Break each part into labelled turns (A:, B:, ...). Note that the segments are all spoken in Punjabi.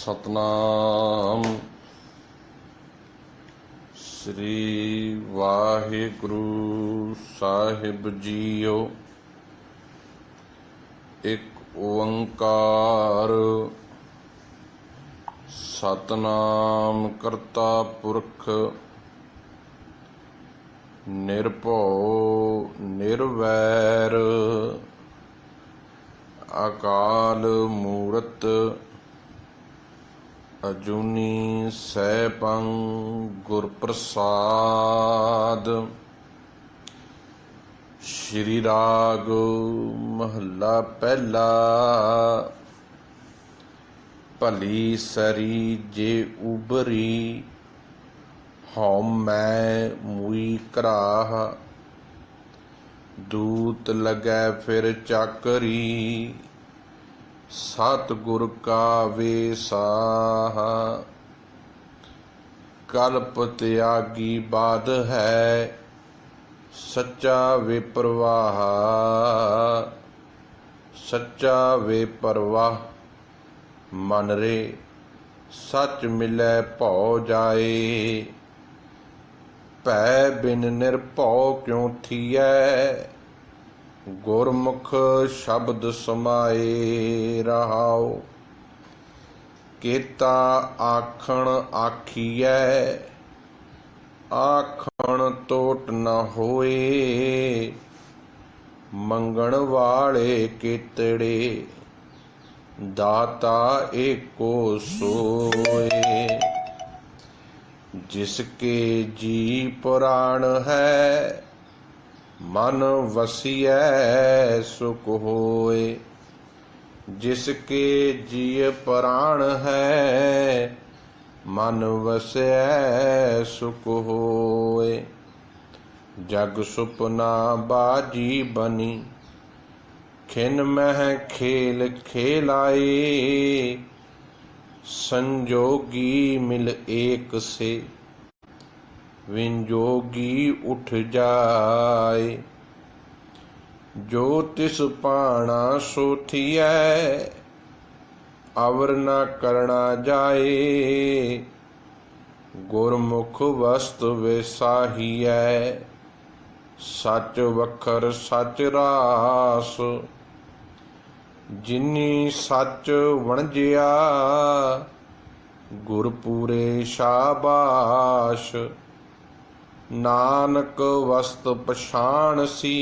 A: सतनाम श्री वाहिगुरु साहिब जीओ। एक ओंकार सतनाम करता पुरख निरभौ निरवैर अकाल मूरत अजूनी सैभं गुर प्रसाद। श्री राग महला पहला। भली सरी जे उबरी हौ मैं मुई कराह। दूत लगै फिर चाकरी सतगुर का वेसाह। कल्प त्यागी बाध है सच्चा वे परवाह। सच्चा वे परवाह मन रे सच मिलै भौ जाए। भै बिन निरभौ क्यों थियै गुरमुख शब्द समाए रहाओ। केता आखण आखिए आखण तोट न होए। मंगण वाले केतड़े दाता एको सोए। जिसके जी पुराण है मन वसियै सुख होए। जिसके जिय प्राण है मन वसियै सुख होए। जग सुपना बाजी बनी खिन मह खेल खेलाए। संजोगी मिल एक से विंजोगी उठ जाए। जो तिस पाना सो थियै अवर न करना जाए। गुरमुख वस्त वेसाहियै सच वखर सच रास। जिनी सच वणजिया गुरपूरे शाबाश। नानक वस्त पछाण सी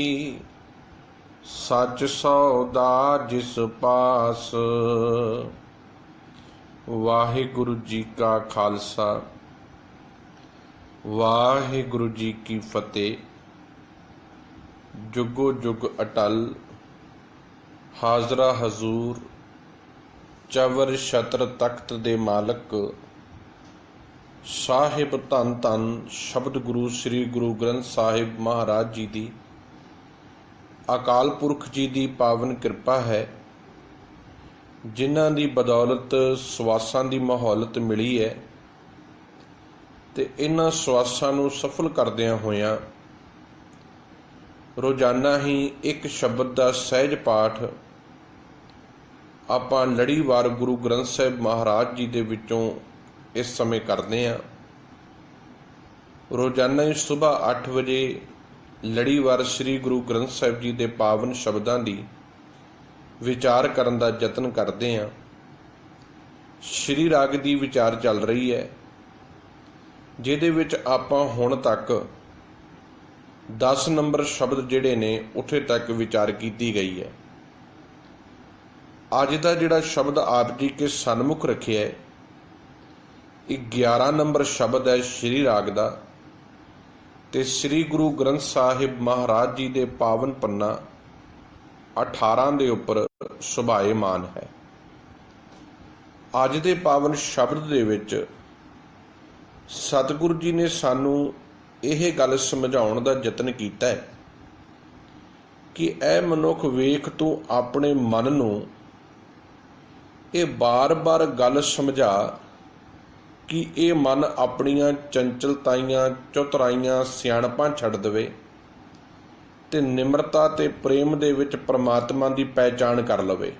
A: सच सौदा जिस पास। वाहिगुरु जी का खालसा वाहिगुरु जी की फतेह। जुगो जुग अटल हाजरा हजूर चवर छत्र तख्त दे मालक साहिब धन धन शब्द गुरु श्री गुरु ग्रंथ साहिब महाराज जी दी अकाल पुरख जी दी पावन किरपा है। जिन्हां दी बदौलत सवासां दी माहौलत मिली है ते इन्हां सवासां नूं सफल करदिआं होइआं रोजाना ही एक शब्द दा सहज पाठ आपां लड़ीवार गुरु ग्रंथ साहिब महाराज जी दे विचों इस समय करते हैं। रोजाना ही सुबह 8 बजे लड़ीवार श्री गुरु ग्रंथ साहिब जी के पावन शब्दों की विचार करने का यत्न करते हैं। श्री राग की विचार चल रही है जिहदे विच आपां हुण तक 10 नंबर शब्द जिहड़े ने उत्थे तक विचार की गई है। अज का जिहड़ा शब्द आप जी के सन्मुख रखे है 11 नंबर शब्द है श्री राग दा ते श्री गुरु ग्रंथ साहिब महाराज जी दे पावन पन्ना 18 दे उपर सुभाएमान है। अज दे पावन शब्द दे विच सतगुरु जी ने सानू यह गल समझाउण दा यतन कीता है कि ऐ मनुख वेख तू अपने मन नू ये बार बार गल समझा कि ये मन अपनियां चंचलताइयां चौतराइयां सियाणपां छड्ड देवे ते निमरता ते प्रेम दे विच परमात्मा की पहचान कर लवे।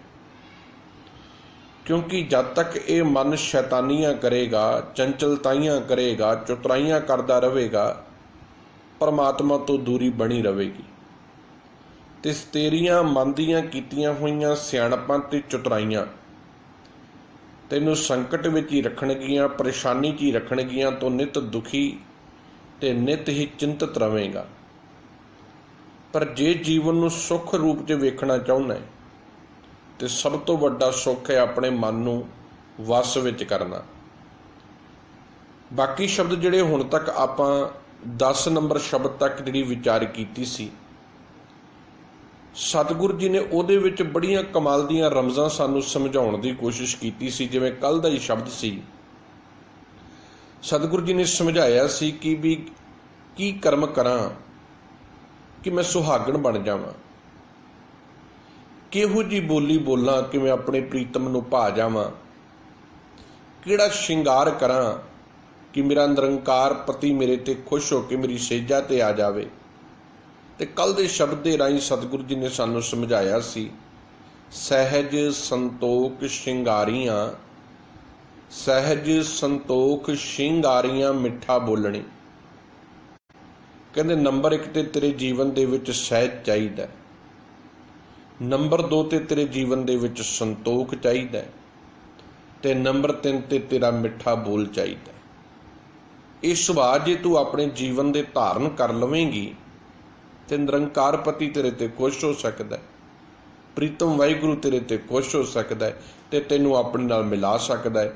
A: क्योंकि जब तक ये मन शैतानियां करेगा, चंचलताइयां करेगा, चुतराइयां करता रहेगा, परमात्मा तो दूरी बनी रहेगी। ते तेरियां मन दियां कीतियां होइयां सियाणपां ते चुतराइयां तैनूं संकट विच ही रखणगियां, परेशानी च ही रखणगियां, तो नित दुखी ते नित ही चिंतित रहेगा। पर जे जीवन नूं सुख रूप च वेखना चाहुंदा है तो सब तो वड्डा सुख है अपने मन नूं वस विच करना। बाकी शब्द जिहड़े हुण तक आपां 10 नंबर शब्द तक जिहड़ी विचार कीती सी, सतगुरु जी ने उहदे विच बड़ियां कमाल दीयां रमज़ां सानूं समझाउण दी कोशिश कीती सी। जिवें कल दा ही शब्द सी, सतगुरु जी ने समझाया सी कि भी की कर्म करां कि मैं सुहागण बन जावां, किहो जी बोली बोलां कि मैं अपने प्रीतम नूं भा जावां, किहड़ा शिंगार करां कि मेरा निरंकार पति मेरे ते खुश होकर मेरी सेजा ते आ जावे। ते कल दे शब्द दे राहीं सतगुरु जी ने सानूं समझाया सी, सहज संतोख शिंगारियां, सहज संतोख शिंगारियां मिठा बोलणी। कहंदे नंबर 1 ते तेरे जीवन दे विच सहज चाहीदा, नंबर 2 ते तेरे जीवन दे विच संतोख चाहीदा, ते नंबर 3 ते तेरा मिठा बोल चाहीदा। ये सुभाਅ जे तू अपने जीवन दे धारण कर लवेंगी ते निरंकार पति तेरे ते खुश हो सकदा है, प्रीतम वाहिगुरू तेरे ते खुश हो सकदा है ते तैनूं अपने नाल मिला सकदा है।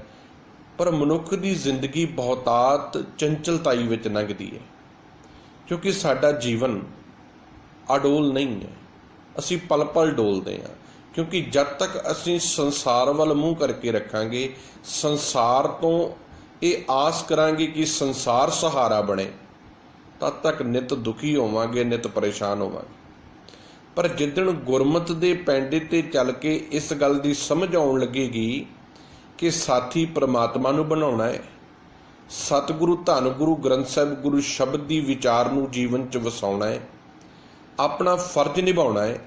A: पर मनुख दी जिंदगी बहुतात चंचलताई विच लंघदी है, क्योंकि साडा जीवन अडोल नहीं है, असीं पल पल डोलदे हां। क्योंकि जब तक असीं संसार वाल मूँह करके रखांगे, संसार तो ये आस करांगे कि संसार सहारा बने, तद तक नित दुखी होवांगे, नित परेशान होवांगे। पर जिद्दण गुरमत दे पैंडे ते चल के इस गल दी समझ आउण लगेगी कि साथी परमात्मा नूं बनाउणा है, सतगुरु धन गुरु ग्रंथ साहिब गुरु शब्द दी विचार नूं जीवन च वसाउणा है, अपना फर्ज निभाउणा है,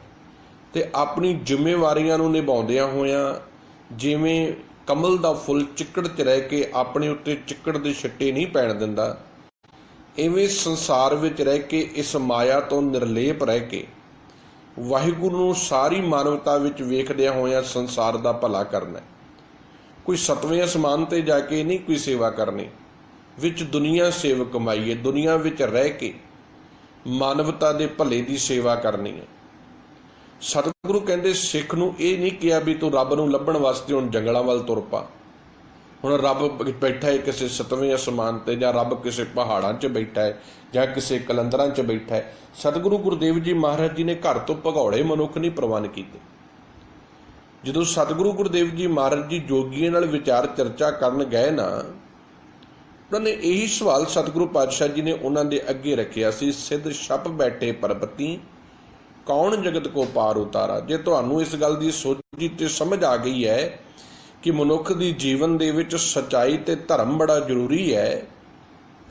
A: ते अपनी जिम्मेवारियां नूं निभाउंदियां होइयां जिवें कमल दा फुੱਲ चिक्कड़ च रह के अपने उत्ते चिक्कड़ दे छिट्टे नहीं पैण दिंदा, इवें संसार विच रह के इस माया तो निर्लेप रह के वाहिगुरू नूं सारी मानवता विच वेखदियां होइयां संसार दा भला करना। कोई 7वें आसमान ते जाके नहीं कोई सेवा करनी, विच दुनिया सेव कमाईए, दुनिया विच रह के मानवता दे भले दी सेवा करनी है। सतगुरु कहंदे सिख नूं ये नहीं किया भी तू रब नूं लभण वास्ते हुण जंगलां वल तुर पा, हुण रब बैठा है किसी 7वें आसमान ते, जां रब किसी पहाड़ां 'च बैठा है, जां किसी कलंदरां 'च बैठा है। सतगुरु गुरुदेव जी महाराज जी ने घर तो भगौड़े मनुख नहीं प्रवान कीते। जदों सतगुरु गुरुदेव जी महाराज जी जोगियां नाल विचार चर्चा करन गए ना, उन्होंने यही सवाल सतगुरु पातशाह जी ने उन्होंने अगे रखिया सी, सिद्ध छप बैठे परबती कौन जगत को पार उतारा। जे तुहानूं इस गल की सोची ते समझ आ गई है कि मनुख दी जीवन दे विच सच्चाई ते धर्म बड़ा जरूरी है,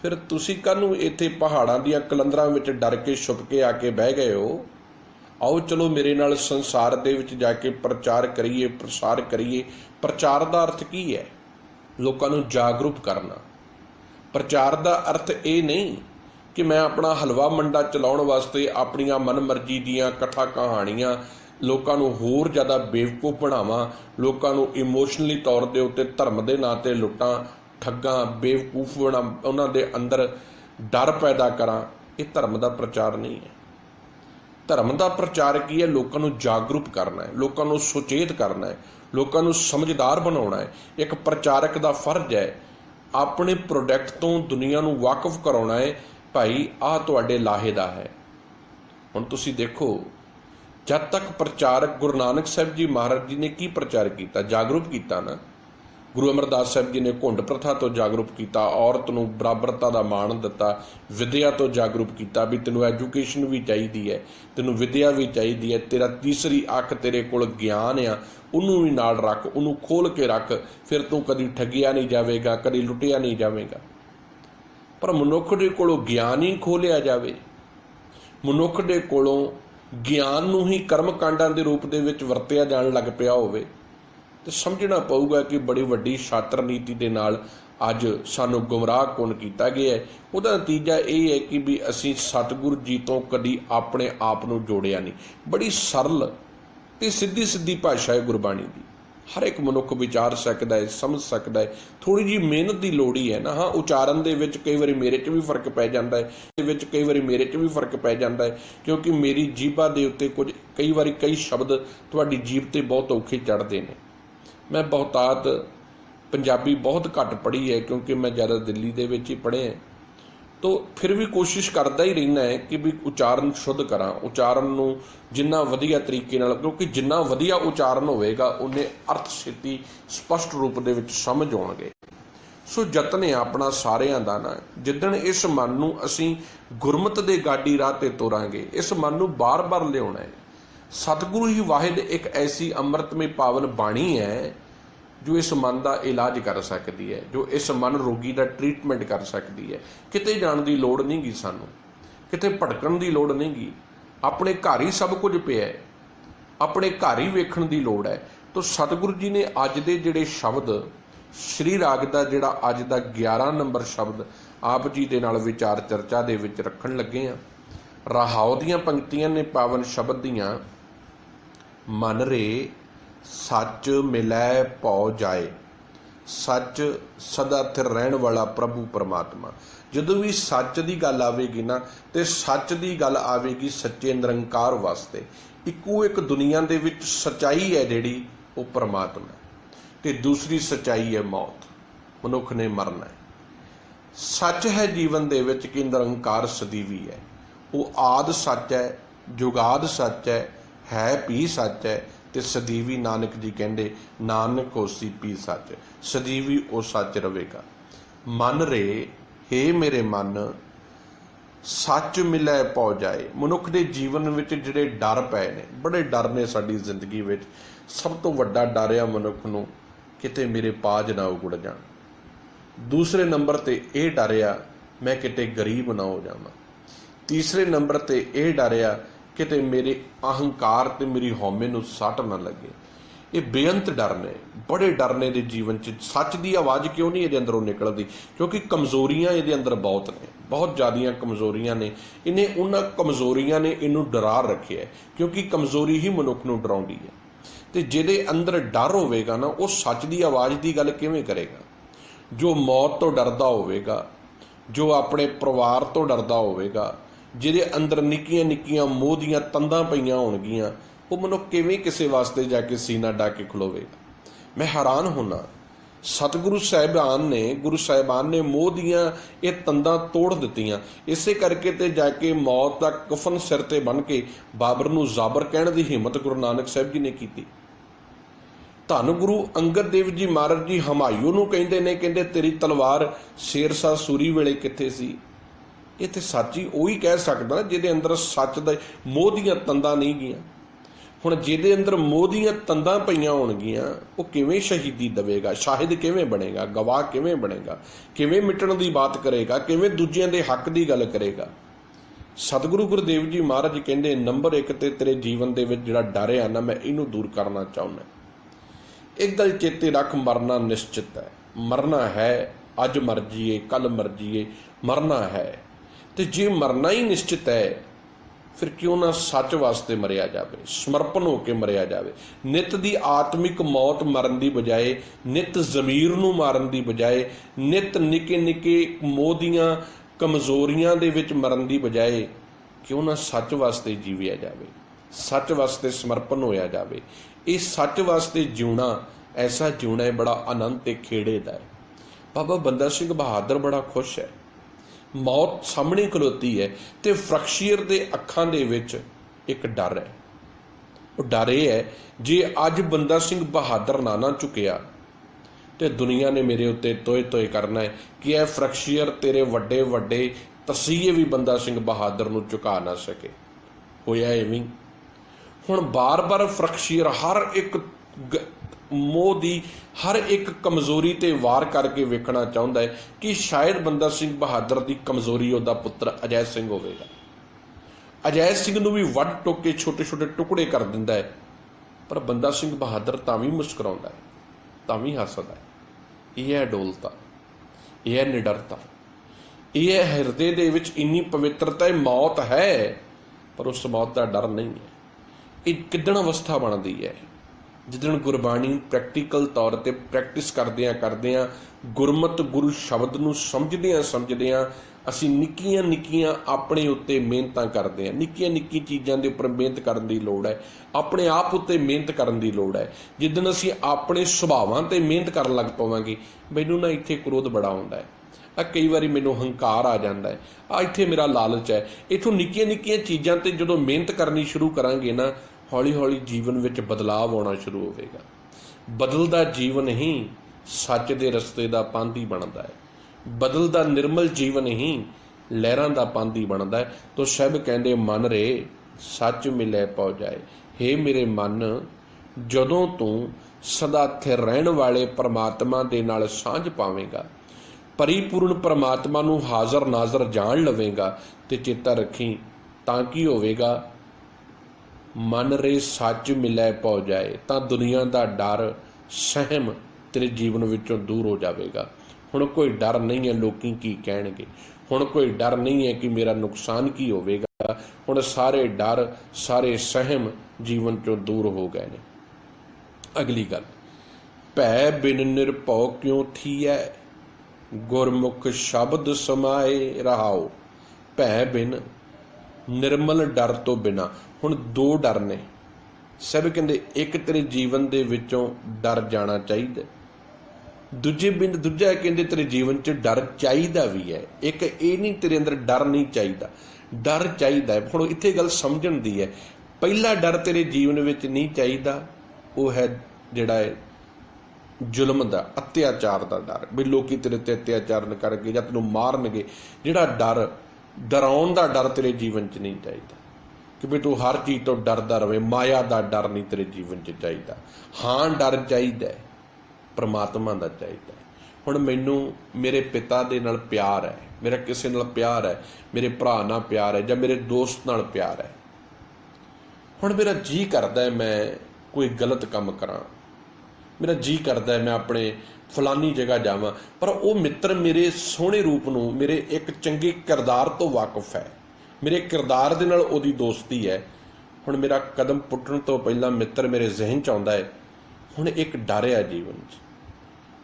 A: फिर तुसीं काहनूं इत्थे पहाड़ां दीयां कलंदरां विच डर के छुप के आके बह गए हो। आओ चलो मेरे नाल संसार दे विच जाके प्रचार करिए, प्रसार करिए। प्रचार दा अर्थ की है? लोकां नूं जागरूक करना। प्रचार का अर्थ ये नहीं कि मैं अपना हलवा मंडा चलाउण वास्ते अपनियां मन मर्जी दीयां कथा कहानियां लोकां नूं होर ज़्यादा बेवकूफ बनावां, लोकां नूं इमोशनली तौर दे उत्ते धर्म दे नां ते लुट्टां ठग्गां बेवकूफ बना, उन्हां दे अंदर डर पैदा करां। ये धर्म का प्रचार नहीं है। धर्म का प्रचार की है? लोकां नूं जागरूक करना है, लोकां नूं सुचेत करना है, लोकां नूं समझदार बनाउणा है। एक प्रचारक का फर्ज है अपने प्रोडक्ट तो दुनिया नूं वाकफ कराउणा है, भाई आह तुहाडे लाहे दा है। हुण तुसीं देखो, जब तक प्रचारक गुरु नानक साहिब जी महाराज जी ने की प्रचार किया? जागरूक किया ना। गुरु अमरदास साहिब जी ने घुंड प्रथा तो जागरूक किया, औरत नूं बराबरता का मान दिता, विद्या तो जागरूक किया भी तैनूं एजुकेशन भी चाहिए है, तैनूं विद्या भी चाहिए है, तेरा तीसरी अख तेरे कोल ज्ञान आ, उन्होंने भी नाल रख, उन्होंने खोल के रख, फिर तू कभी ठगिया नहीं जाएगा, कभी लुटिया नहीं जाएगा। पर मनुख दे कोलों ज्ञान ही खोलिया जाए, मनुख दे कोलों ज्ञान नूं ही कर्म कांडां दे रूप दे विच वरतिया जाण लग पिया होवे, तो समझना पऊगा कि बड़ी वड्डी छात्र नीति के नाल अज सानू गुमराह कौन किया गया है। उहदा नतीजा ये है कि भी असी सतगुरु जी तो कभी अपने आप नू जोड़िया नहीं। बड़ी सरल ते सीधी सीधी भाषा है गुरबाणी की, हर एक मनुख विचार सकता है, समझ सकता है। थोड़ी जी मेहनत की लोड़ ही है ना। हाँ, उचारण दे विच कई बारी मेरे च भी फर्क पै जाता है, कई बारी मेरे च भी फर्क पै जाता है, क्योंकि मेरी जीभा दे उत्ते कुछ कई बारी कई शब्द तुहाडी जीभ ते बहुत औखे चढ़ते हैं। मैं बहुतात पंजाबी बहुत घट पढ़ी है, क्योंकि मैं ज़्यादा दिल्ली दे विच ही पढ़े हैं, तो फिर भी कोशिश करता ही रहना है कि भी उचारण शुद्ध करा, उचारण नूं जिन्ना वधिया तरीके नाल, क्योंकि जिन्ना वधिया उचारण होवेगा उन्ने अर्थ छेती स्पष्ट रूप दे विच समझ आउणगे। सो यतन है अपना सारिਆਂ ਦਾ ना, जिदण इस मन नूं असीं गुरमत दे गाडी राह ते तोरांगे, इस मन नूं बार-बार लिआउणा है। सतगुरु ही वाहिद एक ऐसी अमृतमय पावन बाणी है जो इस मन का इलाज कर सकती है, जो इस मन रोगी का ट्रीटमेंट कर सकती है। किते जाण की लोड़ नहीं गी, सानू किते भटकण की लोड़ नहीं गी, अपने घर ही सब कुछ पिया है, अपने घर ही वेखण की लोड़ है। तो सतगुरु जी ने अज दे जिहड़े शब्द श्री राग का जिहड़ा अज का 11 नंबर शब्द आप जी दे नाल विचार चर्चा दे विच रखण लगे हैं। रहाओ दीआं पंक्तियां ने पावन शब्द दीआं, मन रे सच मिलै पौ जाए, सच सदा थिर रहण वाला प्रभु परमात्मा। जदों भी सच की गल आवेगी ना, तो सच की गल आवेगी सच्चे निरंकार वास्ते। इक्को एक दुनिया दे विच सच्चाई है जिहड़ी वो परमात्मा है, ते दूसरी सच्चाई है मौत, मनुख ने मरना है। सच है जीवन दे विच कि निरंकार सदीवी है, वो आद सच है, जुगाद सच है भी सच है, ते सदीवी नानक जी कहते नानक होसी पी सच, सदीवी वो सच रहेगा। मन रे हे मेरे मन सच मिलै पौ जाए। मनुख के जीवन में जिहड़े डर पए ने, बड़े डर ने साडी जिंदगी में। सब तो वड्डा डर आ मनुख नूं किते मेरे पाज ना उगड़ जाण। दूसरे नंबर ते यह डर आ मैं किते गरीब ना हो जावां। तीसरे नंबर ते यह डर आ किते मेरे अहंकार ते मेरी हौमे नूं सट ना लगे। ये बेअंत डर ने, बड़े डर ने दे जीवन च। सच की आवाज़ क्यों नहीं ये अंदरों निकलती? क्योंकि कमजोरियां ये अंदर बहुत ने, बहुत ज़्यादा कमजोरियां ने। इन्हें उन्हां कमजोरियां ने इनू डरा रखे है, क्योंकि कमजोरी ही मनुख नूं डराउंदी है। तो जिहदे अंदर डर होवेगा ना, वो सच की आवाज़ की गल किवें करेगा? जो मौत तो डरदा होवेगा, जो अपने परिवार तो डरदा होवेगा, जिहदे अंदर निक्कियां निक्कियां मोह दीआं तंदां पईआं होणगीआं, वो मनुख किवें किसी वास्ते जाके सीना डा के खलोवेगा? मैं हैरान होना। सतगुरु साहिबान ने, गुरु साहिबान ने मोह दीआं ये तंदां तोड़ दित्तियां। इसे करके ते जाके मौत दा कफन सिर ते बन के बाबर नूं जाबर कहण दी हिम्मत गुरु नानक साहिब जी ने कीती। धन गुरु अंगद देव जी महाराज जी हमायूं नूं कहंदे ने, कहंदे तेरी तलवार शेरशाह सूरी वेले कित्थे सी? ये तो सच ही वही कह सकदा जिहदे अंदर सच दा मोह दीआं तंदां नहीं गईआं। हुण जिहदे अंदर मोह दीआं तंदां पईआं होणगीआं, वो किवें शहीदी देवेगा? शाहिद किवें बनेगा? गवाह किवें बनेगा? किवें मिटण दी बात करेगा? किवें दूजिਆਂ दे हक दी गल करेगा? सतगुरु गुरुदेव जी महाराज कहंदे नंबर 1 ते तेरे जीवन दे विच जिहड़ा डर है ना, मैं इनू दूर करना चाहुंदा। एक गल चेते रख, मरना निश्चित है। मरना है, अज मर जीए, कल मर जीए, मरना है। तो जे मरना ही निश्चित है, फिर क्यों ना सच वास्ते मरिया जाए, समर्पण होकर मरिया जाए। नित दी आत्मिक मौत मरन की बजाए, नित जमीर नूं मारन की बजाए, नित निके निके मोह दीआं कमजोरियां दे विच मरन की बजाए, क्यों ना सच वास्ते जीविया जाए, सच वास्ते समर्पण होया जाए। ये सच वास्ते जिउना, ऐसा जिउना है बड़ा आनंद ते खेड़े दा है। बाबा बंदा सिंह बहादुर बड़ा खुश है। मौत सामने खलोती है, तो फ्रक्शीयर दे अखां दे विच एक डर है। वो डर यह है, जे अज बंदा सिंह बहादुर ना झुकिया तो दुनिया ने मेरे उत्ते तोए तोए करना है कि यह फ्रक्शीयर तेरे वड्डे वड्डे तसीहे भी बंदा सिंह बहादुर नूं झुका ना सके। होया इवें हुण बार बार फ्रक्शीयर हर एक मोह दी हर एक कमजोरी ते वार करके वेखना चाहुंदा है कि शायद बंदा सिंह बहादुर की कमजोरी उहदा पुत्र अजय सिंह होवेगा। अजय सिंह नूं भी वड टोक के छोटे छोटे टुकड़े कर दिंदा है, पर बंदा सिंह बहादुर तां भी मुस्कुराउंदा है। ਤਾਂ ਵੀ ਹੱਸਦਾ ਹੈ। ਇਹ ਹੈ ਅਡੋਲਤਾ, ਇਹ ਹੈ ਨਿਡਰਤਾ, ਇਹ ਹੈ ਹਿਰਦੇ ਦੇ ਵਿੱਚ ਇੰਨੀ ਪਵਿੱਤਰਤਾ। ਇਹ ਮੌਤ ਹੈ ਪਰ ਉਸ ਮੌਤ ਦਾ ਡਰ ਨਹੀਂ ਹੈ। ਇਹ ਕਿੱਦਣ ਅਵਸਥਾ ਬਣਦੀ ਹੈ? ਜਿੱਦਣ ਗੁਰਬਾਣੀ ਪ੍ਰੈਕਟੀਕਲ ਤੌਰ 'ਤੇ ਪ੍ਰੈਕਟਿਸ ਕਰਦਿਆਂ ਗੁਰਮਤਿ ਗੁਰੂ ਸ਼ਬਦ ਨੂੰ ਸਮਝਦਿਆਂ ਅਸੀਂ ਨਿੱਕੀਆਂ ਨਿੱਕੀਆਂ ਆਪਣੇ ਉੱਤੇ ਮਿਹਨਤਾਂ ਕਰਦੇ ਹਾਂ। ਨਿੱਕੀਆਂ ਚੀਜ਼ਾਂ ਦੇ ਉੱਪਰ ਮਿਹਨਤ ਕਰਨ ਦੀ ਲੋੜ ਹੈ, ਆਪਣੇ ਆਪ ਉੱਤੇ ਮਿਹਨਤ ਕਰਨ ਦੀ ਲੋੜ ਹੈ। ਜਿੱਦਣ ਅਸੀਂ ਆਪਣੇ ਸੁਭਾਵਾਂ 'ਤੇ ਮਿਹਨਤ ਕਰਨ ਲੱਗ ਪਵਾਂਗੇ, ਮੈਨੂੰ ਨਾ ਇੱਥੇ ਕ੍ਰੋਧ ਬੜਾ ਆਉਂਦਾ ਹੈ, ਕਈ ਵਾਰੀ ਮੈਨੂੰ ਹੰਕਾਰ ਆ ਜਾਂਦਾ ਹੈ, ਇੱਥੇ ਮੇਰਾ ਲਾਲਚ ਹੈ। ਇੱਥੋਂ ਨਿੱਕੀਆਂ ਚੀਜ਼ਾਂ 'ਤੇ ਜਦੋਂ ਮਿਹਨਤ ਕਰਨੀ ਸ਼ੁਰੂ ਕਰਾਂਗੇ ਨਾ, ਹੌਲੀ ਹੌਲੀ ਜੀਵਨ ਵਿੱਚ ਬਦਲਾਵ ਆਉਣਾ ਸ਼ੁਰੂ ਹੋਵੇਗਾ। ਬਦਲਦਾ ਜੀਵਨ ਹੀ ਸੱਚ ਦੇ ਰਸਤੇ ਦਾ ਪਾਂਧੀ ਬਣਦਾ ਹੈ। ਬਦਲਦਾ ਨਿਰਮਲ ਜੀਵਨ ਹੀ ਲਹਿਰਾਂ ਦਾ ਪਾਂਧੀ ਬਣਦਾ ਹੈ। ਤੋ ਸਭ ਕਹਿੰਦੇ ਮਨ ਰੇ ਸੱਚ ਮਿਲੇ ਪਹੁ ਜਾਏ। ਹੇ ਮੇਰੇ ਮਨ, ਜਦੋਂ ਤੂੰ ਸਦਾ ਸਥਿਰ ਰਹਿਣ ਵਾਲੇ ਪਰਮਾਤਮਾ ਦੇ ਨਾਲ ਸਾਂਝ ਪਾਵੇਂਗਾ, ਪਰਿਪੂਰਨ ਪਰਮਾਤਮਾ ਨੂੰ ਹਾਜ਼ਰ ਨਾਜ਼ਰ ਜਾਣ ਲਵੇਂਗਾ, ਤੇ ਚੇਤਾ ਰੱਖੀ ਤਾਂ ਕੀ ਹੋਵੇਗਾ? ਮਨ ਰੇ ਸੱਚ ਮਿਲੇ ਪਹੁ ਜਾਏ, ਤਾਂ ਦੁਨੀਆ ਦਾ ਡਰ ਸਹਿਮ ਤੇਰੇ ਜੀਵਨ ਵਿੱਚੋਂ ਦੂਰ ਹੋ ਜਾਵੇਗਾ। ਹੁਣ ਕੋਈ ਡਰ ਨਹੀਂ ਹੈ ਲੋਕੀ ਕੀ ਕਹਿਣਗੇ, ਹੁਣ ਕੋਈ ਡਰ ਨਹੀਂ ਹੈ ਕਿ ਮੇਰਾ ਨੁਕਸਾਨ ਕੀ ਹੋਵੇਗਾ। ਹੁਣ ਸਾਰੇ ਡਰ, ਸਾਰੇ ਸਹਿਮ ਜੀਵਨ ਚੋਂ ਦੂਰ ਹੋ ਗਏ ਨੇ। ਅਗਲੀ ਗੱਲ, ਭੈ ਬਿਨ ਨਿਰਭਉ ਕਿਉ ਥੀਐ, ਗੁਰਮੁਖ ਸ਼ਬਦ ਸਮਾਏ ਰਹਾਓ। ਭੈ ਬਿਨ, ਨਿਰਮਲ ਡਰ ਤੋਂ ਬਿਨਾਂ। ਹੁਣ ਦੋ ਡਰ ਨੇ। ਸਭ ਕਹਿੰਦੇ ਇੱਕ ਤੇਰੇ ਜੀਵਨ ਦੇ ਵਿੱਚੋਂ ਡਰ ਜਾਣਾ ਚਾਹੀਦਾ, ਦੂਜਾ ਕਹਿੰਦੇ ਤੇਰੇ ਜੀਵਨ 'ਚ ਡਰ ਚਾਹੀਦਾ ਵੀ ਹੈ। ਇੱਕ ਇਹ ਨਹੀਂ ਤੇਰੇ ਅੰਦਰ ਡਰ ਨਹੀਂ ਚਾਹੀਦਾ, ਡਰ ਚਾਹੀਦਾ ਹੈ। ਹੁਣ ਇੱਥੇ ਗੱਲ ਸਮਝਣ ਦੀ ਹੈ। ਪਹਿਲਾ ਡਰ ਤੇਰੇ ਜੀਵਨ ਵਿੱਚ ਨਹੀਂ ਚਾਹੀਦਾ, ਉਹ ਹੈ ਜਿਹੜਾ ਹੈ ਜ਼ੁਲਮ ਦਾ, ਅਤਿਆਚਾਰ ਦਾ ਡਰ, ਵੀ ਲੋਕੀ ਤੇਰੇ ਤੇ ਅਤਿਆਚਾਰ ਕਰਨਗੇ ਜਾਂ ਤੈਨੂੰ ਮਾਰਨਗੇ। ਜਿਹੜਾ ਡਰ, ਡਰਾਉਣ ਦਾ ਡਰ ਤੇਰੇ ਜੀਵਨ 'ਚ ਨਹੀਂ ਚਾਹੀਦਾ, ਕਿ ਵੀ ਤੂੰ ਹਰ ਚੀਜ਼ ਤੋਂ ਡਰਦਾ ਰਵੇਂ। ਮਾਇਆ ਦਾ ਡਰ ਨਹੀਂ ਤੇਰੇ ਜੀਵਨ 'ਚ ਚਾਹੀਦਾ। ਹਾਂ, ਡਰ ਚਾਹੀਦਾ, ਪਰਮਾਤਮਾ ਦਾ ਚਾਹੀਦਾ। ਹੁਣ ਮੈਨੂੰ ਮੇਰੇ ਪਿਤਾ ਦੇ ਨਾਲ ਪਿਆਰ ਹੈ, ਮੇਰਾ ਕਿਸੇ ਨਾਲ ਪਿਆਰ ਹੈ, ਮੇਰੇ ਭਰਾ ਨਾਲ ਪਿਆਰ ਹੈ, ਜਾਂ ਮੇਰੇ ਦੋਸਤ ਨਾਲ ਪਿਆਰ ਹੈ। ਹੁਣ ਮੇਰਾ ਜੀਅ ਕਰਦਾ ਹੈ ਮੈਂ ਕੋਈ ਗਲਤ ਕੰਮ ਕਰਾਂ, ਮੇਰਾ ਜੀਅ ਕਰਦਾ ਹੈ ਮੈਂ ਆਪਣੇ ਫਲਾਨੀ ਜਗ੍ਹਾ ਜਾਵਾਂ, ਪਰ ਉਹ ਮਿੱਤਰ ਮੇਰੇ ਸੋਹਣੇ ਰੂਪ ਨੂੰ, ਮੇਰੇ ਇੱਕ ਚੰਗੇ ਕਿਰਦਾਰ ਤੋਂ ਵਾਕਿਫ ਹੈ, ਮੇਰੇ ਕਿਰਦਾਰ ਦੇ ਨਾਲ ਉਹਦੀ ਦੋਸਤੀ ਹੈ। ਹੁਣ ਮੇਰਾ ਕਦਮ ਪੁੱਟਣ ਤੋਂ ਪਹਿਲਾਂ ਮਿੱਤਰ ਮੇਰੇ ਜ਼ਿਹਨ 'ਚ ਆਉਂਦਾ ਹੈ। ਹੁਣ ਇੱਕ ਡਰ ਹੈ ਜੀਵਨ 'ਚ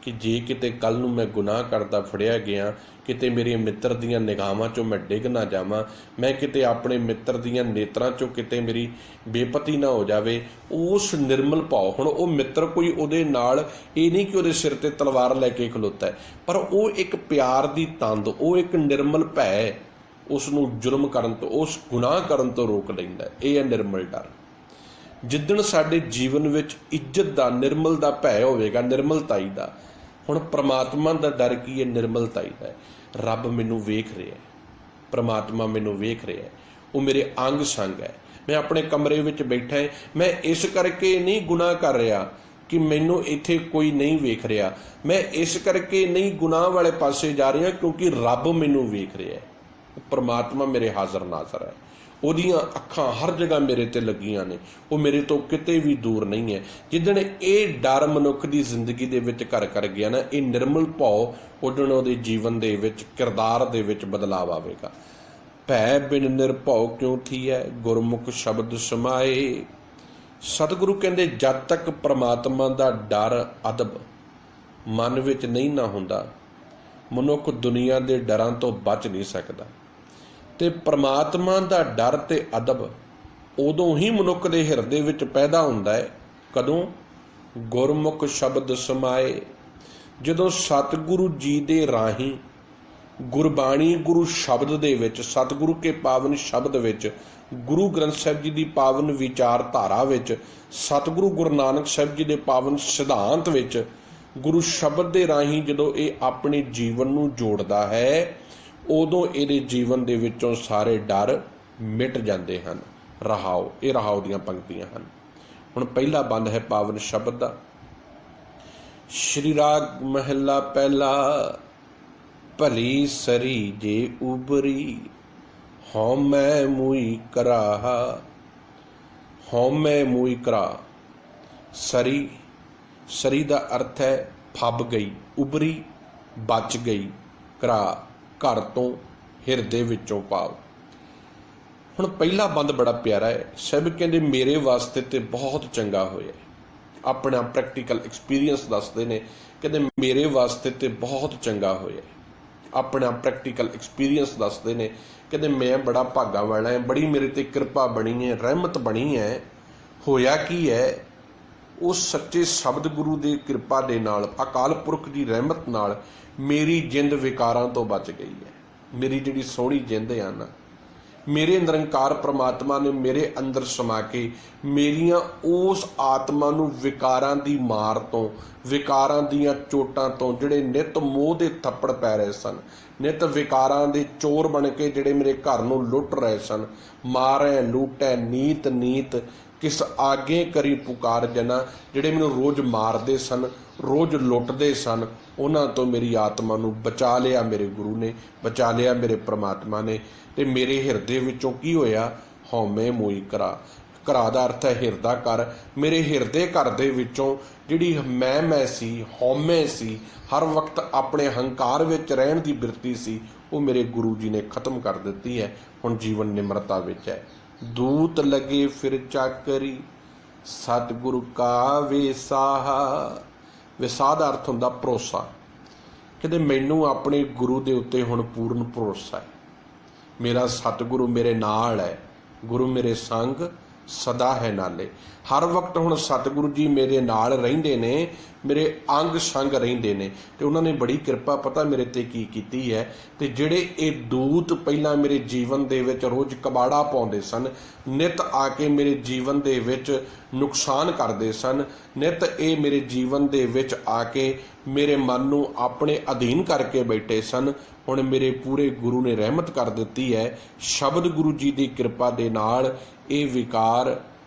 A: ਕਿ ਜੇ ਕਿਤੇ ਕੱਲ੍ਹ ਨੂੰ ਮੈਂ ਗੁਨਾਹ ਕਰਦਾ ਫੜਿਆ ਗਿਆ, ਕਿਤੇ ਮੇਰੇ ਮਿੱਤਰ ਦੀਆਂ ਨਿਗਾਹਾਂ 'ਚੋਂ ਮੈਂ ਡਿੱਗ ਨਾ ਜਾਵਾਂ, ਮੈਂ ਕਿਤੇ ਆਪਣੇ ਮਿੱਤਰ ਦੀਆਂ ਨੇਤਰਾਂ 'ਚੋਂ ਕਿਤੇ ਮੇਰੀ ਬੇਪਤੀ ਨਾ ਹੋ ਜਾਵੇ। ਉਸ ਨਿਰਮਲ ਭਾਵ, ਹੁਣ ਉਹ ਮਿੱਤਰ ਕੋਈ ਉਹਦੇ ਨਾਲ ਇਹ ਨਹੀਂ ਕਿ ਉਹਦੇ ਸਿਰ 'ਤੇ ਤਲਵਾਰ ਲੈ ਕੇ ਖਲੋਤਾ ਹੈ, ਪਰ ਉਹ ਇੱਕ ਪਿਆਰ ਦੀ ਤੰਦ, ਉਹ ਇੱਕ ਨਿਰਮਲ ਭੈ ਉਸ ਨੂੰ ਜ਼ੁਲਮ ਕਰਨ ਤੋਂ, ਉਸ ਗੁਨਾਹ ਕਰਨ ਤੋਂ ਰੋਕ ਲੈਂਦਾ। ਇਹ ਹੈ ਨਿਰਮਲ ਡਰ। ਜਿੱਦਣ ਸਾਡੇ ਜੀਵਨ ਵਿੱਚ ਇੱਜ਼ਤ ਦਾ, ਨਿਰਮਲ ਦਾ ਭੈ ਹੋਵੇਗਾ, ਨਿਰਮਲਤਾਈ ਦਾ। ਹੁਣ ਪ੍ਰਮਾਤਮਾ ਦਾ ਡਰ ਕੀ ਹੈ? ਨਿਰਮਲਤਾਈ ਦਾ ਹੈ। ਰੱਬ ਮੈਨੂੰ ਵੇਖ ਰਿਹਾ, ਪ੍ਰਮਾਤਮਾ ਮੈਨੂੰ ਵੇਖ ਰਿਹਾ, ਉਹ ਮੇਰੇ ਅੰਗ ਸੰਗ ਹੈ। ਮੈਂ ਆਪਣੇ ਕਮਰੇ ਵਿੱਚ ਬੈਠਾ ਹੈ, ਮੈਂ ਇਸ ਕਰਕੇ ਨਹੀਂ ਗੁਨਾਹ ਕਰ ਰਿਹਾ ਕਿ ਮੈਨੂੰ ਇੱਥੇ ਕੋਈ ਨਹੀਂ ਵੇਖ ਰਿਹਾ, ਮੈਂ ਇਸ ਕਰਕੇ ਨਹੀਂ ਗੁਨਾਹ ਵਾਲੇ ਪਾਸੇ ਜਾ ਰਿਹਾ ਕਿਉਂਕਿ ਰੱਬ ਮੈਨੂੰ ਵੇਖ ਰਿਹਾ ਹੈ। ਪਰਮਾਤਮਾ ਮੇਰੇ ਹਾਜ਼ਰ ਨਾਜ਼ਰ ਹੈ, ਉਹਦੀਆਂ ਅੱਖਾਂ ਹਰ ਜਗ੍ਹਾ ਮੇਰੇ ਤੇ ਲੱਗੀਆਂ ਨੇ, ਉਹ ਮੇਰੇ ਤੋਂ ਕਿਤੇ ਵੀ ਦੂਰ ਨਹੀਂ ਹੈ। ਜਿੱਦਣ ਇਹ ਡਰ ਮਨੁੱਖ ਦੀ ਜ਼ਿੰਦਗੀ ਦੇ ਵਿੱਚ ਘਰ ਕਰ ਗਿਆ ਨਾ, ਇਹ ਨਿਰਮਲ ਭਾਵ, ਉਦਣ ਉਹਦੇ ਜੀਵਨ ਦੇ ਵਿੱਚ, ਕਿਰਦਾਰ ਦੇ ਵਿੱਚ ਬਦਲਾਵ ਆਵੇਗਾ। ਭੈ ਬਿਨ ਨਿਰਭਉ ਕਿਉ ਥੀਐ, ਗੁਰਮੁਖ ਸ਼ਬਦ ਸਮਾਏ। ਸਤਿਗੁਰੂ ਕਹਿੰਦੇ ਜਦ ਤੱਕ ਪ੍ਰਮਾਤਮਾ ਦਾ ਡਰ, ਅਦਬ ਮਨ ਵਿੱਚ ਨਹੀਂ ਨਾ ਹੁੰਦਾ, ਮਨੁੱਖ ਦੁਨੀਆ ਦੇ ਡਰਾਂ ਤੋਂ ਬਚ ਨਹੀਂ ਸਕਦਾ। ਤੇ ਪ੍ਰਮਾਤਮਾ ਦਾ ਡਰ ਤੇ ਅਦਬ ਉਦੋਂ ਹੀ ਮਨੁੱਖ ਦੇ ਹਿਰਦੇ ਵਿੱਚ ਪੈਦਾ ਹੁੰਦਾ ਹੈ, ਕਦੋਂ? ਗੁਰਮੁਖ ਸ਼ਬਦ ਸਮਾਏ। ਜਦੋਂ ਸਤਿਗੁਰੂ ਜੀ ਦੇ ਰਾਹੀਂ ਗੁਰਬਾਣੀ, ਗੁਰੂ ਸ਼ਬਦ ਦੇ ਵਿੱਚ, ਸਤਿਗੁਰੂ ਕੇ ਪਾਵਨ ਸ਼ਬਦ ਵਿੱਚ, ਗੁਰੂ ਗ੍ਰੰਥ ਸਾਹਿਬ ਜੀ ਦੀ ਪਾਵਨ ਵਿਚਾਰਧਾਰਾ ਵਿੱਚ, ਸਤਿਗੁਰੂ ਗੁਰੂ ਨਾਨਕ ਸਾਹਿਬ ਜੀ ਦੇ ਪਾਵਨ ਸਿਧਾਂਤ ਵਿੱਚ, ਗੁਰੂ ਸ਼ਬਦ ਦੇ ਰਾਹੀਂ ਜਦੋਂ ਇਹ ਆਪਣੇ ਜੀਵਨ ਨੂੰ ਜੋੜਦਾ ਹੈ, ਉਦੋਂ ਇਹਦੇ ਜੀਵਨ ਦੇ ਵਿੱਚੋਂ ਸਾਰੇ ਡਰ ਮਿਟ ਜਾਂਦੇ ਹਨ। ਰਹਾਓ, ਇਹ ਰਹਾਓ ਦੀਆਂ ਪੰਕਤੀਆਂ ਹਨ। ਹੁਣ ਪਹਿਲਾ ਬੰਦ ਹੈ ਪਾਵਨ ਸ਼ਬਦ ਦਾ। ਸ਼੍ਰੀ ਰਾਗ ਮਹਿਲਾ ਪਹਿਲਾ। ਭਲੀ ਸਰੀ ਜੇ ਉਬਰੀ, ਹਉਮੈ ਮੂਈ ਕਰਾਹਾ। ਹਉਮੈ ਮੂਈ ਕਰਾ। ਸਰੀ ਸਰੀ ਦਾ ਅਰਥ ਹੈ ਫੱਬ ਗਈ, ਉਭਰੀ, ਬਚ ਗਈ। ਘਰਾ, ਘਰ ਤੋਂ, ਹਿਰਦੇ ਵਿੱਚੋਂ ਭਾਵ। ਹੁਣ ਪਹਿਲਾ ਬੰਦ ਬੜਾ ਪਿਆਰਾ ਹੈ। ਸਾਹਿਬ ਕਹਿੰਦੇ ਮੇਰੇ ਵਾਸਤੇ ਤੇ ਬਹੁਤ ਚੰਗਾ ਹੋਇਆ। ਆਪਣਾ ਪ੍ਰੈਕਟੀਕਲ ਐਕਸਪੀਰੀਅੰਸ ਦੱਸਦੇ ਨੇ, ਕਹਿੰਦੇ ਮੇਰੇ ਵਾਸਤੇ ਤੇ ਬਹੁਤ ਚੰਗਾ ਹੋਇਆ। ਆਪਣਾ ਪ੍ਰੈਕਟੀਕਲ ਐਕਸਪੀਰੀਅੰਸ ਦੱਸਦੇ ਨੇ, ਕਹਿੰਦੇ ਮੈਂ ਬੜਾ ਭਾਗਾ ਵਾਲਾ ਹੈ, ਬੜੀ ਮੇਰੇ ਤੇ ਕਿਰਪਾ ਬਣੀ ਹੈ, ਰਹਿਮਤ ਬਣੀ ਹੈ। ਹੋਇਆ ਕੀ ਹੈ, ਉਸ ਸੱਚੇ ਸ਼ਬਦ ਗੁਰੂ ਦੀ ਕਿਰਪਾ ਦੇ ਨਾਲ, ਅਕਾਲ ਪੁਰਖ ਦੀ ਰਹਿਮਤ ਨਾਲ ਮੇਰੀ ਜਿੰਦ ਵਿਕਾਰਾਂ ਤੋਂ ਬਚ ਗਈ ਹੈ। ਮੇਰੀ ਜਿਹੜੀ ਸੋਹਣੀ ਜਿੰਦ ਆ ਨਾ, ਮੇਰੇ ਨਿਰੰਕਾਰ ਪ੍ਰਮਾਤਮਾ ਨੇ ਮੇਰੇ ਅੰਦਰ ਸਮਾ ਕੇ ਮੇਰੀਆਂ ਉਸ ਆਤਮਾ ਨੂੰ ਵਿਕਾਰਾਂ ਦੀ ਮਾਰ ਤੋਂ, ਵਿਕਾਰਾਂ ਦੀਆਂ ਚੋਟਾਂ ਤੋਂ, ਜਿਹੜੇ ਨਿਤ ਮੋਹ ਦੇ ਥੱਪੜ ਪੈ ਰਹੇ ਸਨ, ਨਿਤ ਵਿਕਾਰਾਂ ਦੇ ਚੋਰ ਬਣ ਕੇ ਜਿਹੜੇ ਮੇਰੇ ਘਰ ਨੂੰ ਲੁੱਟ ਰਹੇ ਸਨ, ਮਾਰੈ ਲੂਟੈ ਨੀਤ ਨੀਤ ਕਿਸ ਆਗੇ ਕਰੀ ਪੁਕਾਰ ਜਨਾ, ਜਿਹੜੇ ਮੈਨੂੰ ਰੋਜ਼ ਮਾਰਦੇ ਸਨ, ਰੋਜ਼ ਲੁੱਟਦੇ ਸਨ, ਉਹਨਾਂ ਤੋਂ ਮੇਰੀ ਆਤਮਾ ਨੂੰ ਬਚਾ ਲਿਆ ਮੇਰੇ ਗੁਰੂ ਨੇ, ਬਚਾ ਲਿਆ ਮੇਰੇ ਪ੍ਰਮਾਤਮਾ ਨੇ। ਤੇ ਮੇਰੇ ਹਿਰਦੇ ਵਿੱਚੋਂ ਕੀ ਹੋਇਆ, ਹਉਮੈ ਮੋਈ ਘਰਾ। ਘਰਾ ਦਾ ਅਰਥ ਹੈ ਹਿਰਦਾ ਘਰ। ਮੇਰੇ ਹਿਰਦੇ ਘਰ ਦੇ ਵਿੱਚੋਂ ਜਿਹੜੀ ਮੈਂ ਸੀ, ਹਉਮੈ ਸੀ, ਹਰ ਵਕਤ ਆਪਣੇ ਹੰਕਾਰ ਵਿੱਚ ਰਹਿਣ ਦੀ ਬਿਰਤੀ ਸੀ, ਉਹ ਮੇਰੇ ਗੁਰੂ ਜੀ ਨੇ ਖਤਮ ਕਰ ਦਿੱਤੀ ਹੈ। ਹੁਣ ਜੀਵਨ ਨਿਮਰਤਾ ਵਿੱਚ ਹੈ। ਦੂਤ ਲਗੇ ਫਿਰ ਚਾਕਰੀ, ਸਤਿਗੁਰੂ ਕਾ ਵਿਸਾਹਾ। ਵਿਸਾਹ ਦਾ ਅਰਥ ਹੁੰਦਾ ਭਰੋਸਾ। ਕਹਿੰਦੇ ਮੈਨੂੰ ਆਪਣੇ ਗੁਰੂ ਦੇ ਉੱਤੇ ਹੁਣ ਪੂਰਨ ਭਰੋਸਾ ਹੈ। ਮੇਰਾ ਸਤਿਗੁਰੂ ਮੇਰੇ ਨਾਲ ਹੈ, ਗੁਰੂ ਮੇਰੇ ਸੰਗ ਸਦਾ ਹੈ ਨਾਲੇ। ਹਰ ਵਕਤ ਹੁਣ ਸਤਿਗੁਰੂ ਜੀ ਮੇਰੇ ਨਾਲ ਰਹਿੰਦੇ ਨੇ, ਮੇਰੇ ਅੰਗ ਸੰਗ ਰਹਿੰਦੇ ਨੇ। ਤੇ ਉਹਨਾਂ ਨੇ ਬੜੀ ਕਿਰਪਾ ਪਤਾ ਮੇਰੇ ਤੇ ਕੀ ਕੀਤੀ ਹੈ। ਤੇ ਜਿਹੜੇ ਇਹ ਦੂਤ ਪਹਿਲਾਂ ਮੇਰੇ ਜੀਵਨ ਦੇ ਵਿੱਚ ਰੋਜ਼ ਕਬਾੜਾ ਪਾਉਂਦੇ ਸਨ, ਨਿਤ ਆ ਕੇ ਮੇਰੇ ਜੀਵਨ ਦੇ ਵਿੱਚ ਨੁਕਸਾਨ ਕਰਦੇ ਸਨ, ਨਿਤ ਇਹ ਮੇਰੇ ਜੀਵਨ ਦੇ ਵਿੱਚ ਆ ਕੇ ਮੇਰੇ ਮਨ ਨੂੰ ਆਪਣੇ ਅਧੀਨ ਕਰਕੇ ਬੈਠੇ ਸਨ, ਹੁਣ ਮੇਰੇ ਪੂਰੇ ਗੁਰੂ ਨੇ ਰਹਿਮਤ ਕਰ ਦਿੱਤੀ ਹੈ। ਸ਼ਬਦ ਗੁਰੂ ਜੀ ਦੀ ਕਿਰਪਾ ਦੇ ਨਾਲ ਇਹ ਵਿਕਾਰ